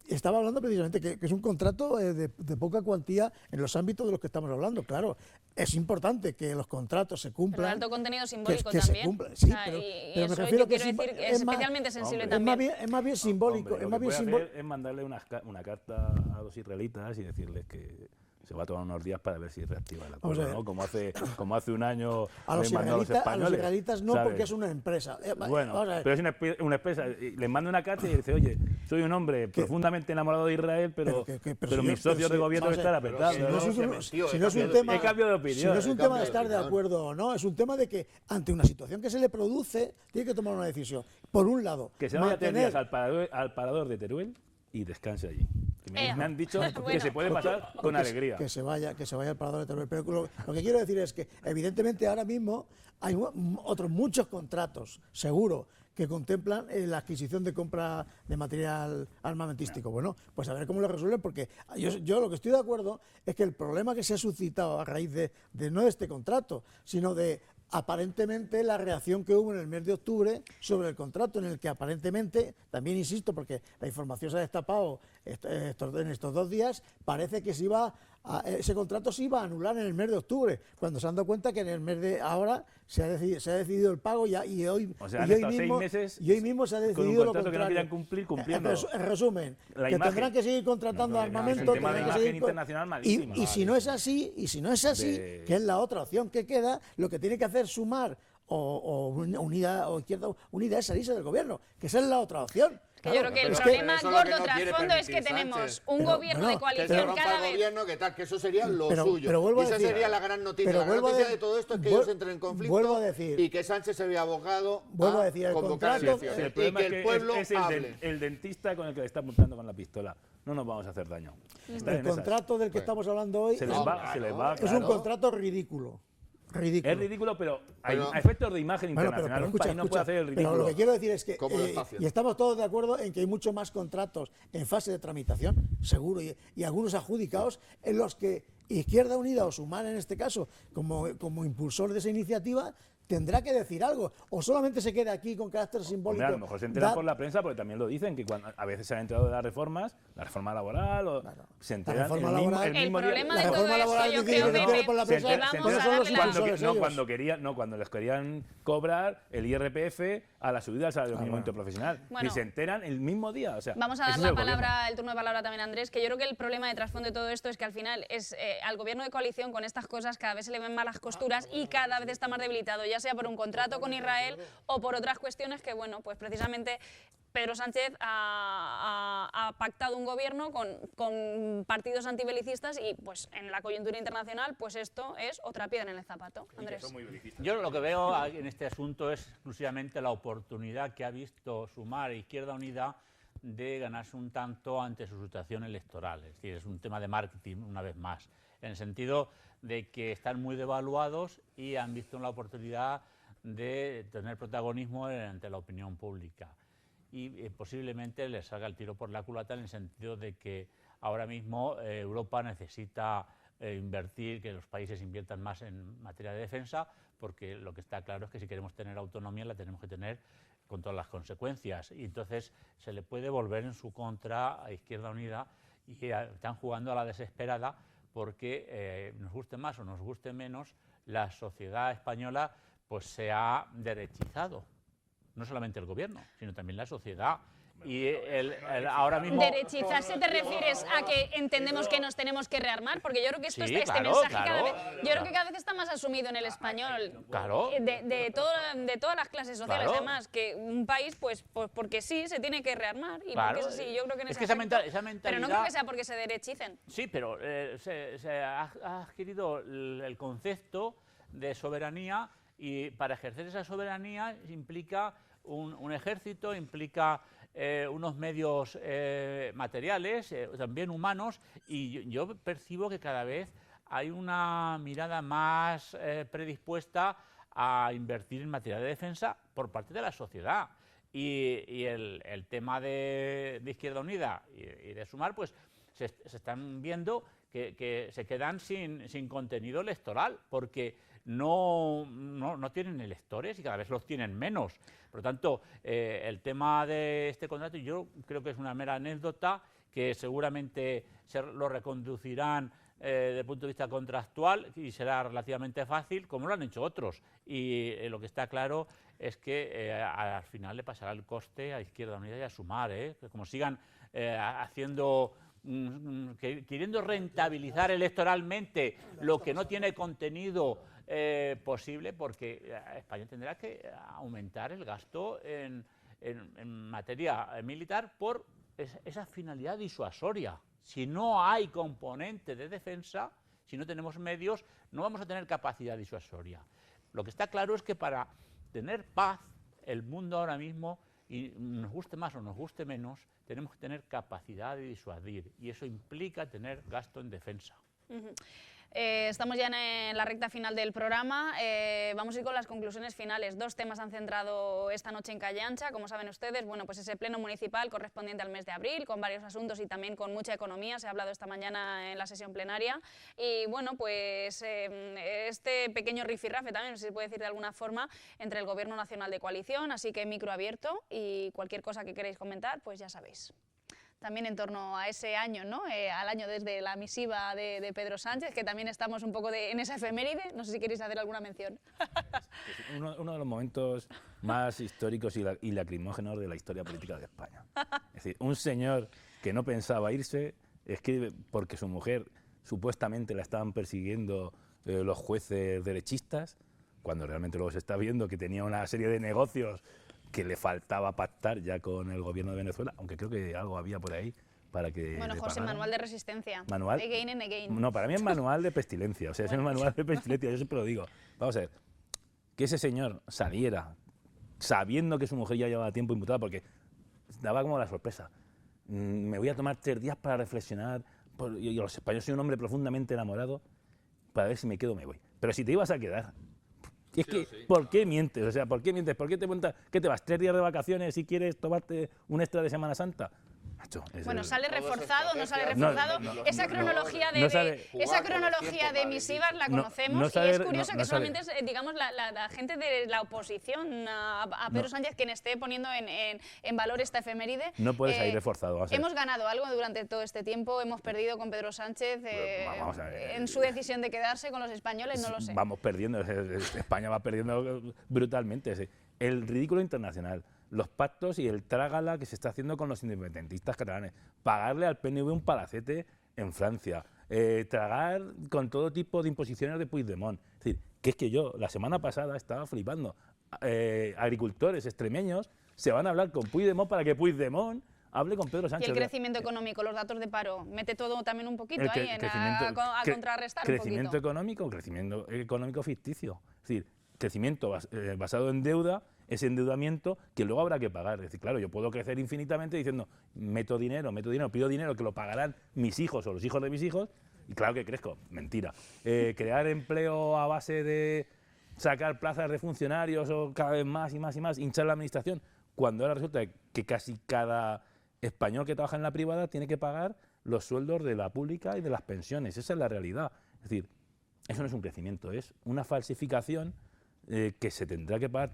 estaba hablando precisamente que es un contrato de poca cuantía en los ámbitos de los que estamos hablando. Claro, es importante que los contratos se cumplan. Pero de alto contenido simbólico que también. Se cumplan, sí, O sea, pero y me eso refiero yo que quiero decir que es especialmente sensible también. Es más bien simbólico. Hombre, es más bien lo que puede simbólico. hacer es mandarle una carta a los israelitas y decirles que se va a tomar unos días para ver si reactiva el acuerdo, ¿no? Como hace un año a los israelitas no, ¿sabes? porque es una empresa. Bueno, pero es una empresa. Les manda una carta y dice, oye, soy un hombre profundamente enamorado de Israel, pero mis socios de gobierno están apretados. Si no es un tema, cambio de opinión. Si no es un tema de estar de acuerdo o no, es un tema de que ante una situación que se le produce, tiene que tomar una decisión. Por un lado, que se vaya 3 días al parador de Teruel y descanse allí. Me han dicho que se puede pasar con alegría. Que se vaya al parador de Teruel. Pero lo que quiero decir es que, evidentemente, ahora mismo hay otros muchos contratos, seguro, que contemplan la adquisición de compra de material armamentístico. Bueno, pues a ver cómo lo resuelven, porque yo lo que estoy de acuerdo es que el problema que se ha suscitado a raíz de no de este contrato, sino de aparentemente la reacción que hubo en el mes de octubre sobre el contrato, en el que aparentemente, también insisto, porque la información se ha destapado en estos 2 días, parece que ese contrato se iba a anular en el mes de octubre, cuando se han dado cuenta que en el mes de ahora se ha decidido el pago y hoy, o sea, y hoy, han mismo, 6 meses y hoy mismo se ha decidido lo contrario. Que no quieran cumplir, cumpliendo. En resumen, tendrán que seguir contratando armamento, tendrán que seguir y si no es así, que es la otra opción que queda, lo que tiene que hacer Sumar o Izquierda Unida es salirse del gobierno, que esa es la otra opción. Claro, yo creo que el problema gordo trasfondo es que tenemos un gobierno de coalición cada vez. Gobierno, que eso sería lo suyo. Pero vuelvo y esa sería la gran noticia. La gran noticia de todo esto es que ellos entren en conflicto y que Sánchez se vea abogado a convocar elecciones y que el pueblo hable. El dentista con el que le está apuntando con la pistola. No nos vamos a hacer daño. El contrato del que estamos hablando hoy es un contrato ridículo. Es ridículo, pero hay efectos de imagen internacional. Un país no puede hacer el ridículo. Pero lo que quiero decir es que, y estamos todos de acuerdo en que hay muchos más contratos en fase de tramitación, seguro, y algunos adjudicados, en los que Izquierda Unida o Sumar, en este caso, como impulsor de esa iniciativa, tendrá que decir algo, o solamente se queda aquí con carácter simbólico. Hombre, a lo mejor se enteran por la prensa, porque también lo dicen, que a veces se han enterado de las reformas, la reforma laboral, se enteran el mismo día. La reforma laboral, yo creo que por la prensa, cuando les querían cobrar el IRPF a la subida del salario mínimo interprofesional. Y se enteran el mismo día. O sea, vamos a dar el turno de palabra también a Andrés, que yo creo que el problema de trasfondo de todo esto es que al final es al gobierno de coalición con estas cosas cada vez se le ven malas costuras y cada vez está más debilitado, ya sea por un contrato con Israel o por otras cuestiones que, bueno, pues precisamente Pedro Sánchez ha pactado un gobierno con partidos antibelicistas y pues en la coyuntura internacional pues esto es otra piedra en el zapato. Andrés. Yo lo que veo en este asunto es exclusivamente la oportunidad que ha visto Sumar e Izquierda Unida de ganarse un tanto ante su situación electoral. Es decir, es un tema de marketing una vez más, en el sentido de que están muy devaluados y han visto la oportunidad de tener protagonismo ante la opinión pública. Y posiblemente les salga el tiro por la culata en el sentido de que ahora mismo Europa necesita invertir, que los países inviertan más en materia de defensa, porque lo que está claro es que si queremos tener autonomía la tenemos que tener con todas las consecuencias. Y entonces se le puede volver en su contra a Izquierda Unida y están jugando a la desesperada porque nos guste más o nos guste menos, la sociedad española pues se ha derechizado. No solamente el gobierno, sino también la sociedad. Y ahora mismo... ¿Derechizarse te refieres a que entendemos que nos tenemos que rearmar? Porque yo creo que esto este mensaje cada vez... Yo creo que cada vez está más asumido en el español. Claro. De todas las clases sociales, además, que un país, pues porque sí, se tiene que rearmar. Y porque es así, yo creo que en ese aspecto, esa mentalidad... Pero no creo que sea porque se derechicen. Sí, pero se ha adquirido el concepto de soberanía y para ejercer esa soberanía implica un ejército, implica... unos medios materiales, también humanos, y yo percibo que cada vez hay una mirada más predispuesta a invertir en materia de defensa por parte de la sociedad. y el tema de Izquierda Unida y de Sumar, pues se están viendo que se quedan sin contenido electoral, porque no tienen electores y cada vez los tienen menos. Por lo tanto, el tema de este contrato yo creo que es una mera anécdota que seguramente lo reconducirán desde el punto de vista contractual y será relativamente fácil, como lo han hecho otros. Y lo que está claro es que al final le pasará el coste a Izquierda Unida y a Sumar, que como sigan haciendo... queriendo rentabilizar electoralmente lo que no tiene contenido posible, porque España tendrá que aumentar el gasto en materia militar por esa finalidad disuasoria. Si no hay componente de defensa, si no tenemos medios, no vamos a tener capacidad disuasoria. Lo que está claro es que para tener paz, el mundo ahora mismo, y nos guste más o nos guste menos, tenemos que tener capacidad de disuadir, y eso implica tener gasto en defensa. Estamos ya en la recta final del programa. Vamos a ir con las conclusiones finales. Dos temas han centrado esta noche en Calle Ancha. Como saben ustedes, bueno, pues ese pleno municipal correspondiente al mes de abril, con varios asuntos y también con mucha economía. Se ha hablado esta mañana en la sesión plenaria. Y bueno, pues este pequeño rifirrafe también, si se puede decir de alguna forma, entre el Gobierno Nacional de Coalición. Así que micro abierto, y cualquier cosa que queréis comentar, pues ya sabéis. También en torno a ese año, ¿no? Al año desde la misiva de Pedro Sánchez, que también estamos un poco en esa efeméride. No sé si queréis hacer alguna mención. Es uno de los momentos más históricos y lacrimógenos de la historia política de España. Es decir, un señor que no pensaba irse escribe porque su mujer supuestamente la estaban persiguiendo los jueces derechistas, cuando realmente luego se está viendo que tenía una serie de negocios que le faltaba pactar ya con el gobierno de Venezuela, aunque creo que algo había por ahí para que... Bueno, José, pagaran. Manual de resistencia. ¿Manual? Again and again. No, para mí es manual de pestilencia, o sea, es el manual de pestilencia, yo siempre lo digo. Vamos a ver, que ese señor saliera sabiendo que su mujer ya llevaba tiempo imputada, porque daba como la sorpresa. Me voy a tomar 3 días para reflexionar, y los españoles, soy un hombre profundamente enamorado, para ver si me quedo o me voy. Pero si te ibas a quedar... Es que, ¿por qué mientes? O sea, ¿por qué mientes? ¿Por qué te montas? ¿Qué te vas 3 días de vacaciones si quieres tomarte un extra de Semana Santa? Macho, bueno, ¿sale reforzado? ¿No sale reforzado? Esa cronología de misivas la conocemos, y es curioso que solamente es, digamos, la gente de la oposición a Pedro Sánchez quien esté poniendo en valor esta efeméride. No puede salir reforzado. Hemos ganado algo durante todo este tiempo, hemos perdido con Pedro Sánchez en su decisión de quedarse con los españoles, no lo sé. Vamos perdiendo, España va perdiendo brutalmente. El ridículo internacional, los pactos y el trágala que se está haciendo con los independentistas catalanes, pagarle al PNV un palacete en Francia, tragar con todo tipo de imposiciones de Puigdemont. Es decir, que es que yo la semana pasada estaba flipando. Agricultores extremeños se van a hablar con Puigdemont para que Puigdemont hable con Pedro Sánchez. Y el crecimiento económico, los datos de paro, mete todo también un poquito ahí a contrarrestar un poquito. Crecimiento económico ficticio. Es decir, crecimiento basado en deuda, ese endeudamiento que luego habrá que pagar. Es decir, claro, yo puedo crecer infinitamente diciendo, meto dinero, pido dinero que lo pagarán mis hijos o los hijos de mis hijos, y claro que crezco. Mentira. Crear empleo a base de sacar plazas de funcionarios o cada vez más y más y más, hinchar la administración, cuando ahora resulta que casi cada español que trabaja en la privada tiene que pagar los sueldos de la pública y de las pensiones. Esa es la realidad. Es decir, eso no es un crecimiento, es una falsificación que se tendrá que pagar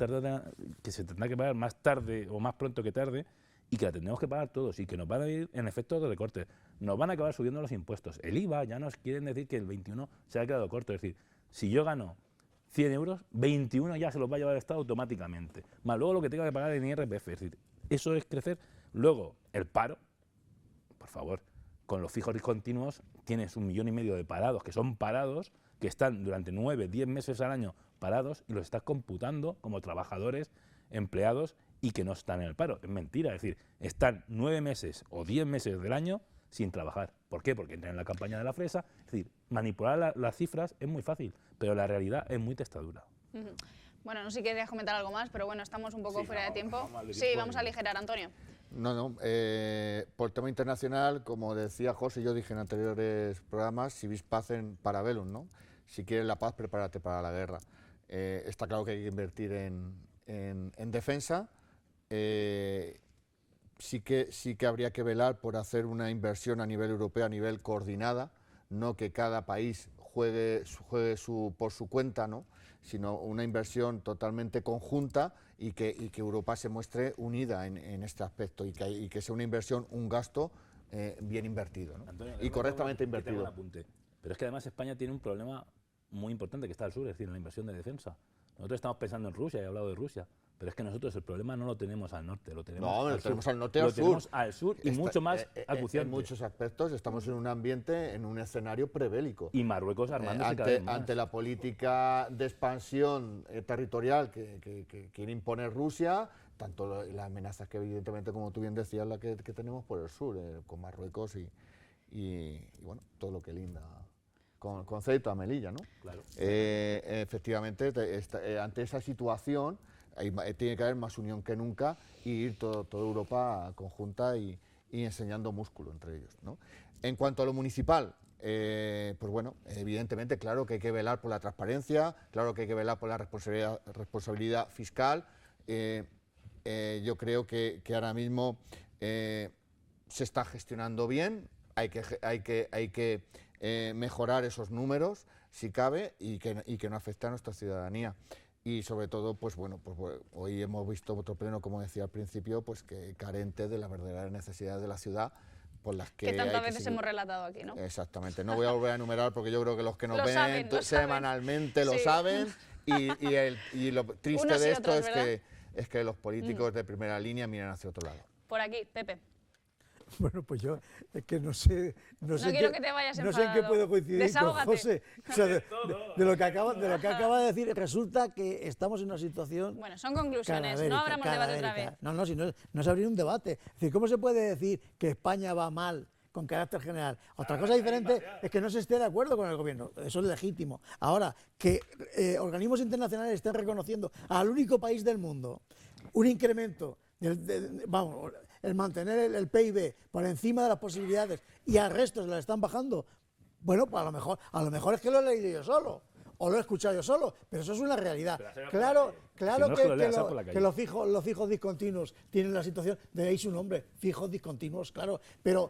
más tarde o más pronto que tarde, y que la tendremos que pagar todos, y que nos van a ir en efecto de recortes. Nos van a acabar subiendo los impuestos. El IVA ya nos quieren decir que el 21 se ha quedado corto. Es decir, si yo gano 100 euros, 21 ya se los va a llevar el Estado automáticamente. Más luego lo que tenga que pagar en IRPF. Es decir, eso es crecer. Luego, el paro, por favor, con los fijos discontinuos tienes 1,5 millones de parados, que son parados, que están durante 9, 10 meses al año parados, y los estás computando como trabajadores, empleados, y que no están en el paro. Es mentira, es decir, están 9 meses o 10 meses del año sin trabajar. ¿Por qué? Porque entran en la campaña de la fresa. Es decir, manipular las cifras es muy fácil, pero la realidad es muy testadura. Bueno, no sé si querías comentar algo más, pero bueno, estamos un poco fuera de tiempo. Vamos a aligerar, Antonio. No, por tema internacional, como decía José, yo dije en anteriores programas, si vis pacem para bellum, ¿no? Si quieres la paz, prepárate para la guerra. Está claro que hay que invertir en defensa, sí que habría que velar por hacer una inversión a nivel europeo, a nivel coordinada, no que cada país juegue por su cuenta, ¿no?, sino una inversión totalmente conjunta y que Europa se muestre unida en este aspecto y que sea una inversión, un gasto bien invertido, ¿no? Antonio, Y correctamente que tengo un invertido. apunte. Pero es que además España tiene un problema muy importante que está al sur, es decir, en la inversión de defensa. Nosotros estamos pensando en Rusia, he hablado de Rusia, pero es que nosotros el problema no lo tenemos al norte, lo tenemos No, al lo sur. tenemos al norte y Lo al sur. tenemos al sur y mucho más acuciante. En muchos aspectos estamos en un ambiente, en un escenario prebélico. Y Marruecos armándose cada vez más. Ante la política de expansión territorial que quiere imponer Rusia, tanto las amenazas que evidentemente, como tú bien decías, la que tenemos por el sur, con Marruecos y bueno, todo lo que linda con Ceuta, Melilla, ¿no? Claro. Efectivamente, ante esa situación tiene que haber más unión que nunca y ir toda Europa conjunta y enseñando músculo entre ellos, ¿no? En cuanto a lo municipal, pues bueno, evidentemente, claro que hay que velar por la transparencia, claro que hay que velar por la responsabilidad fiscal. Yo creo que ahora mismo se está gestionando bien, hay que mejorar esos números, si cabe, y que no afecte a nuestra ciudadanía. Y sobre todo, pues bueno, hoy hemos visto otro pleno, como decía al principio, pues que carente de las verdaderas necesidades de la ciudad, por las que tantas veces hemos relatado aquí, ¿no? Exactamente. No voy a volver a enumerar porque yo creo que los que nos Lo ven saben, semanalmente lo sí. saben. Y lo triste Unos y de esto otros, es que los políticos de primera línea miran hacia otro lado. Por aquí, Pepe. Bueno, pues yo es que no sé quiero que te vayas no sé en qué enfadado. puedo coincidir Desahógate. con José. O sea, de lo que acaba de decir, resulta que estamos en una situación Bueno, son conclusiones, cadavérica, no abramos debate otra vez. No, si no se abrió un debate. Es decir, ¿cómo se puede decir que España va mal con carácter general? Otra cosa diferente es que no se esté de acuerdo con el gobierno, eso es legítimo. Ahora, que organismos internacionales estén reconociendo al único país del mundo un incremento, el mantener el PIB por encima de las posibilidades y al resto se la están bajando, bueno, pues a lo mejor es que lo he leído yo solo o lo he escuchado yo solo, pero eso es una realidad. Claro que los fijos discontinuos tienen la situación, de ahí su nombre, fijos discontinuos, claro, pero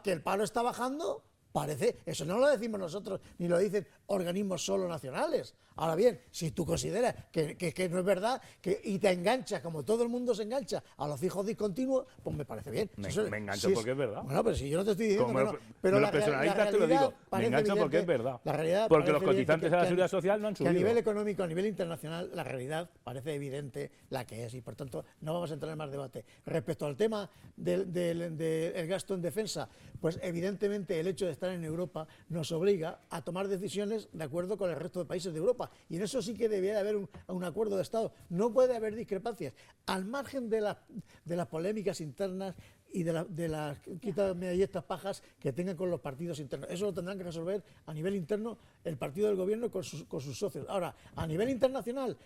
que el paro está bajando, parece, eso no lo decimos nosotros, ni lo dicen organismos solo nacionales. Ahora bien, si tú consideras que no es verdad y te enganchas, como todo el mundo se engancha, a los fijos discontinuos, pues me parece bien. Me engancho porque es verdad. Bueno, pero si yo no te estoy diciendo Como que no. Pero los personalistas te lo digo, me engancho porque es verdad. La realidad porque los parece cotizantes a la seguridad social no han subido. Que a nivel económico, a nivel internacional, la realidad parece evidente la que es y por tanto no vamos a entrar en más debate. Respecto al tema del gasto en defensa, pues evidentemente el hecho de estar en Europa nos obliga a tomar decisiones de acuerdo con el resto de países de Europa y en eso sí que debería haber un acuerdo de Estado. No puede haber discrepancias. Al margen de las polémicas internas y de las quítame ahí estas pajas que tengan con los partidos internos. Eso lo tendrán que resolver a nivel interno el partido del gobierno con sus socios. Ahora, a nivel internacional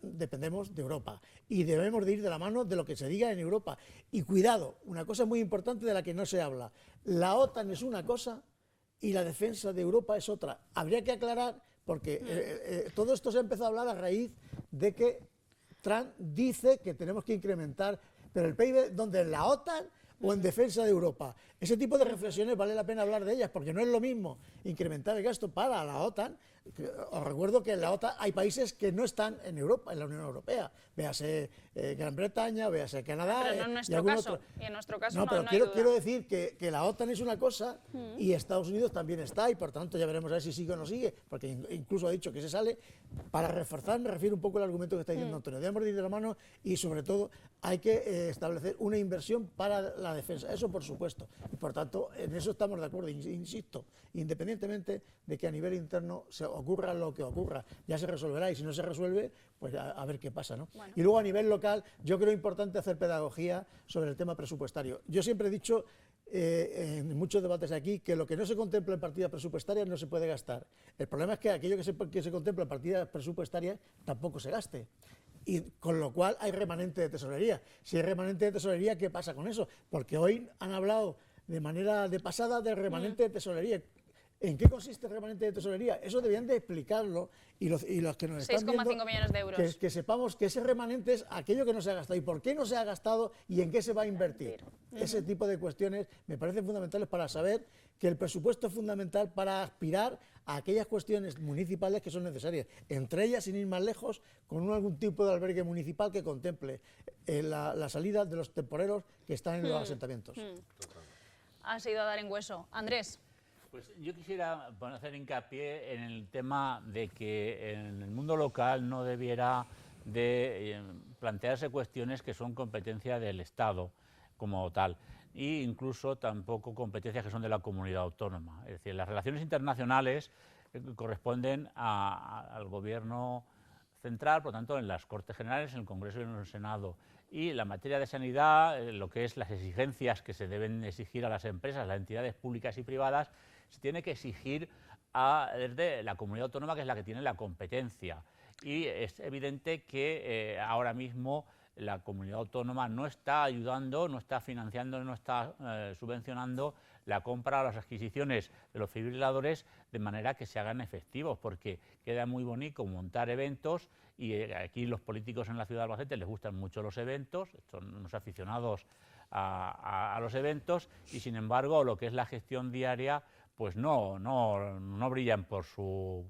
dependemos de Europa y debemos de ir de la mano de lo que se diga en Europa. Y cuidado, una cosa muy importante de la que no se habla. La OTAN es una cosa y la defensa de Europa es otra. Habría que aclarar, porque todo esto se ha empezado a hablar a raíz de que Trump dice que tenemos que incrementar, pero el PIB, ¿dónde? ¿En la OTAN o en defensa de Europa? Ese tipo de reflexiones vale la pena hablar de ellas, porque no es lo mismo incrementar el gasto para la OTAN. Os recuerdo que en la OTAN hay países que no están en Europa, en la Unión Europea. Véase Gran Bretaña, véase Canadá. Pero no en nuestro caso. Y en nuestro caso pero no hay duda. quiero decir que la OTAN es una cosa y Estados Unidos también está, y por tanto ya veremos a ver si sigue o no sigue, porque incluso ha dicho que se sale. Para reforzar, me refiero un poco al argumento que está diciendo Antonio. Debemos ir de la mano y sobre todo hay que establecer una inversión para la defensa. Eso por supuesto. Y por tanto, en eso estamos de acuerdo, insisto, independientemente de que a nivel interno se ocurra lo que ocurra, ya se resolverá, y si no se resuelve, pues a ver qué pasa, ¿no? Bueno. Y luego a nivel local, yo creo importante hacer pedagogía sobre el tema presupuestario. Yo siempre he dicho en muchos debates aquí que lo que no se contempla en partidas presupuestarias no se puede gastar. El problema es que aquello que se contempla en partidas presupuestarias tampoco se gaste. Y con lo cual hay remanente de tesorería. Si hay remanente de tesorería, ¿qué pasa con eso? Porque hoy han hablado de manera de pasada del remanente de tesorería. ¿En qué consiste el remanente de tesorería? Eso deberían de explicarlo y los que nos están viendo, 6,5 millones de euros. que sepamos que ese remanente es aquello que no se ha gastado y por qué no se ha gastado y en qué se va a invertir. Ese tipo de cuestiones me parecen fundamentales para saber que el presupuesto es fundamental para aspirar a aquellas cuestiones municipales que son necesarias, entre ellas, sin ir más lejos, con algún tipo de albergue municipal que contemple la salida de los temporeros que están en los asentamientos. Ha sido a dar en hueso. Andrés. Pues yo quisiera hacer hincapié en el tema de que en el mundo local no debiera de plantearse cuestiones que son competencia del Estado como tal, e incluso tampoco competencias que son de la comunidad autónoma. Es decir, las relaciones internacionales corresponden al Gobierno central, por lo tanto, en las Cortes Generales, en el Congreso y en el Senado. Y la materia de sanidad, lo que es las exigencias que se deben exigir a las empresas, las entidades públicas y privadas, se tiene que exigir desde la comunidad autónoma, que es la que tiene la competencia. Y es evidente que ahora mismo la comunidad autónoma no está ayudando, no está financiando, no está subvencionando la compra o las adquisiciones de los fibriladores de manera que se hagan efectivos, porque queda muy bonito montar eventos y aquí los políticos en la ciudad de Albacete les gustan mucho los eventos, son unos aficionados a los eventos y sin embargo lo que es la gestión diaria pues no brillan por su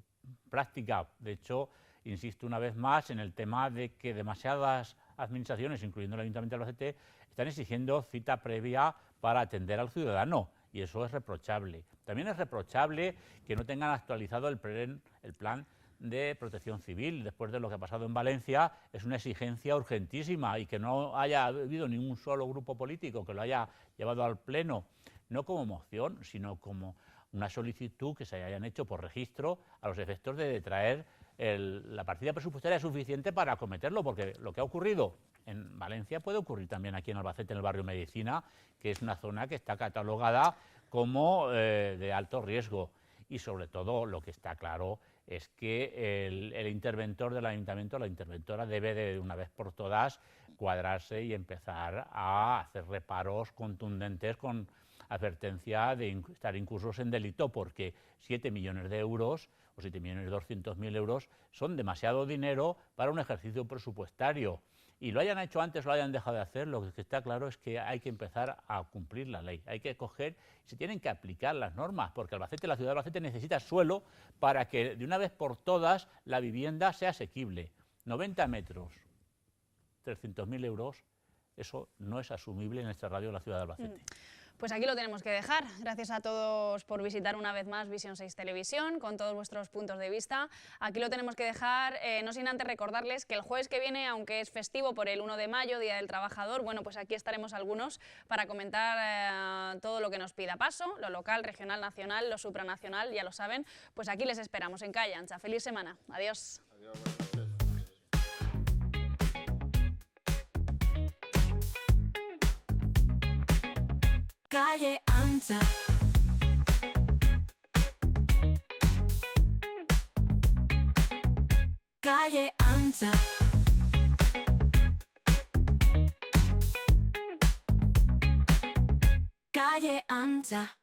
práctica. De hecho, insisto una vez más en el tema de que demasiadas administraciones, incluyendo el Ayuntamiento de Albacete, están exigiendo cita previa para atender al ciudadano y eso es reprochable. También es reprochable que no tengan actualizado el plan de protección civil. Después de lo que ha pasado en Valencia, es una exigencia urgentísima y que no haya habido ningún solo grupo político que lo haya llevado al Pleno, no como moción, sino como una solicitud que se hayan hecho por registro a los efectos de traer la partida presupuestaria suficiente para acometerlo, porque lo que ha ocurrido en Valencia puede ocurrir también aquí en Albacete, en el barrio Medicina, que es una zona que está catalogada como de alto riesgo. Y sobre todo lo que está claro es que el interventor del ayuntamiento, la interventora, debe de una vez por todas cuadrarse y empezar a hacer reparos contundentes con advertencia de estar incursos en delito, porque 7 millones de euros o 7.200.000 euros son demasiado dinero para un ejercicio presupuestario. Y lo hayan hecho antes o lo hayan dejado de hacer, lo que está claro es que hay que empezar a cumplir la ley. Hay que coger, se tienen que aplicar las normas, porque Albacete, la ciudad de Albacete necesita suelo para que de una vez por todas la vivienda sea asequible. 90 metros, 300.000 euros, eso no es asumible en esta radio de la ciudad de Albacete. Pues aquí lo tenemos que dejar. Gracias a todos por visitar una vez más Visión 6 Televisión, con todos vuestros puntos de vista. Aquí lo tenemos que dejar, no sin antes recordarles que el jueves que viene, aunque es festivo por el 1 de mayo, Día del Trabajador, bueno, pues aquí estaremos algunos para comentar todo lo que nos pida paso, lo local, regional, nacional, lo supranacional, ya lo saben. Pues aquí les esperamos en Calle Ancha. Feliz semana. Adiós. Calle Ancha. Calle Ancha. Calle Ancha.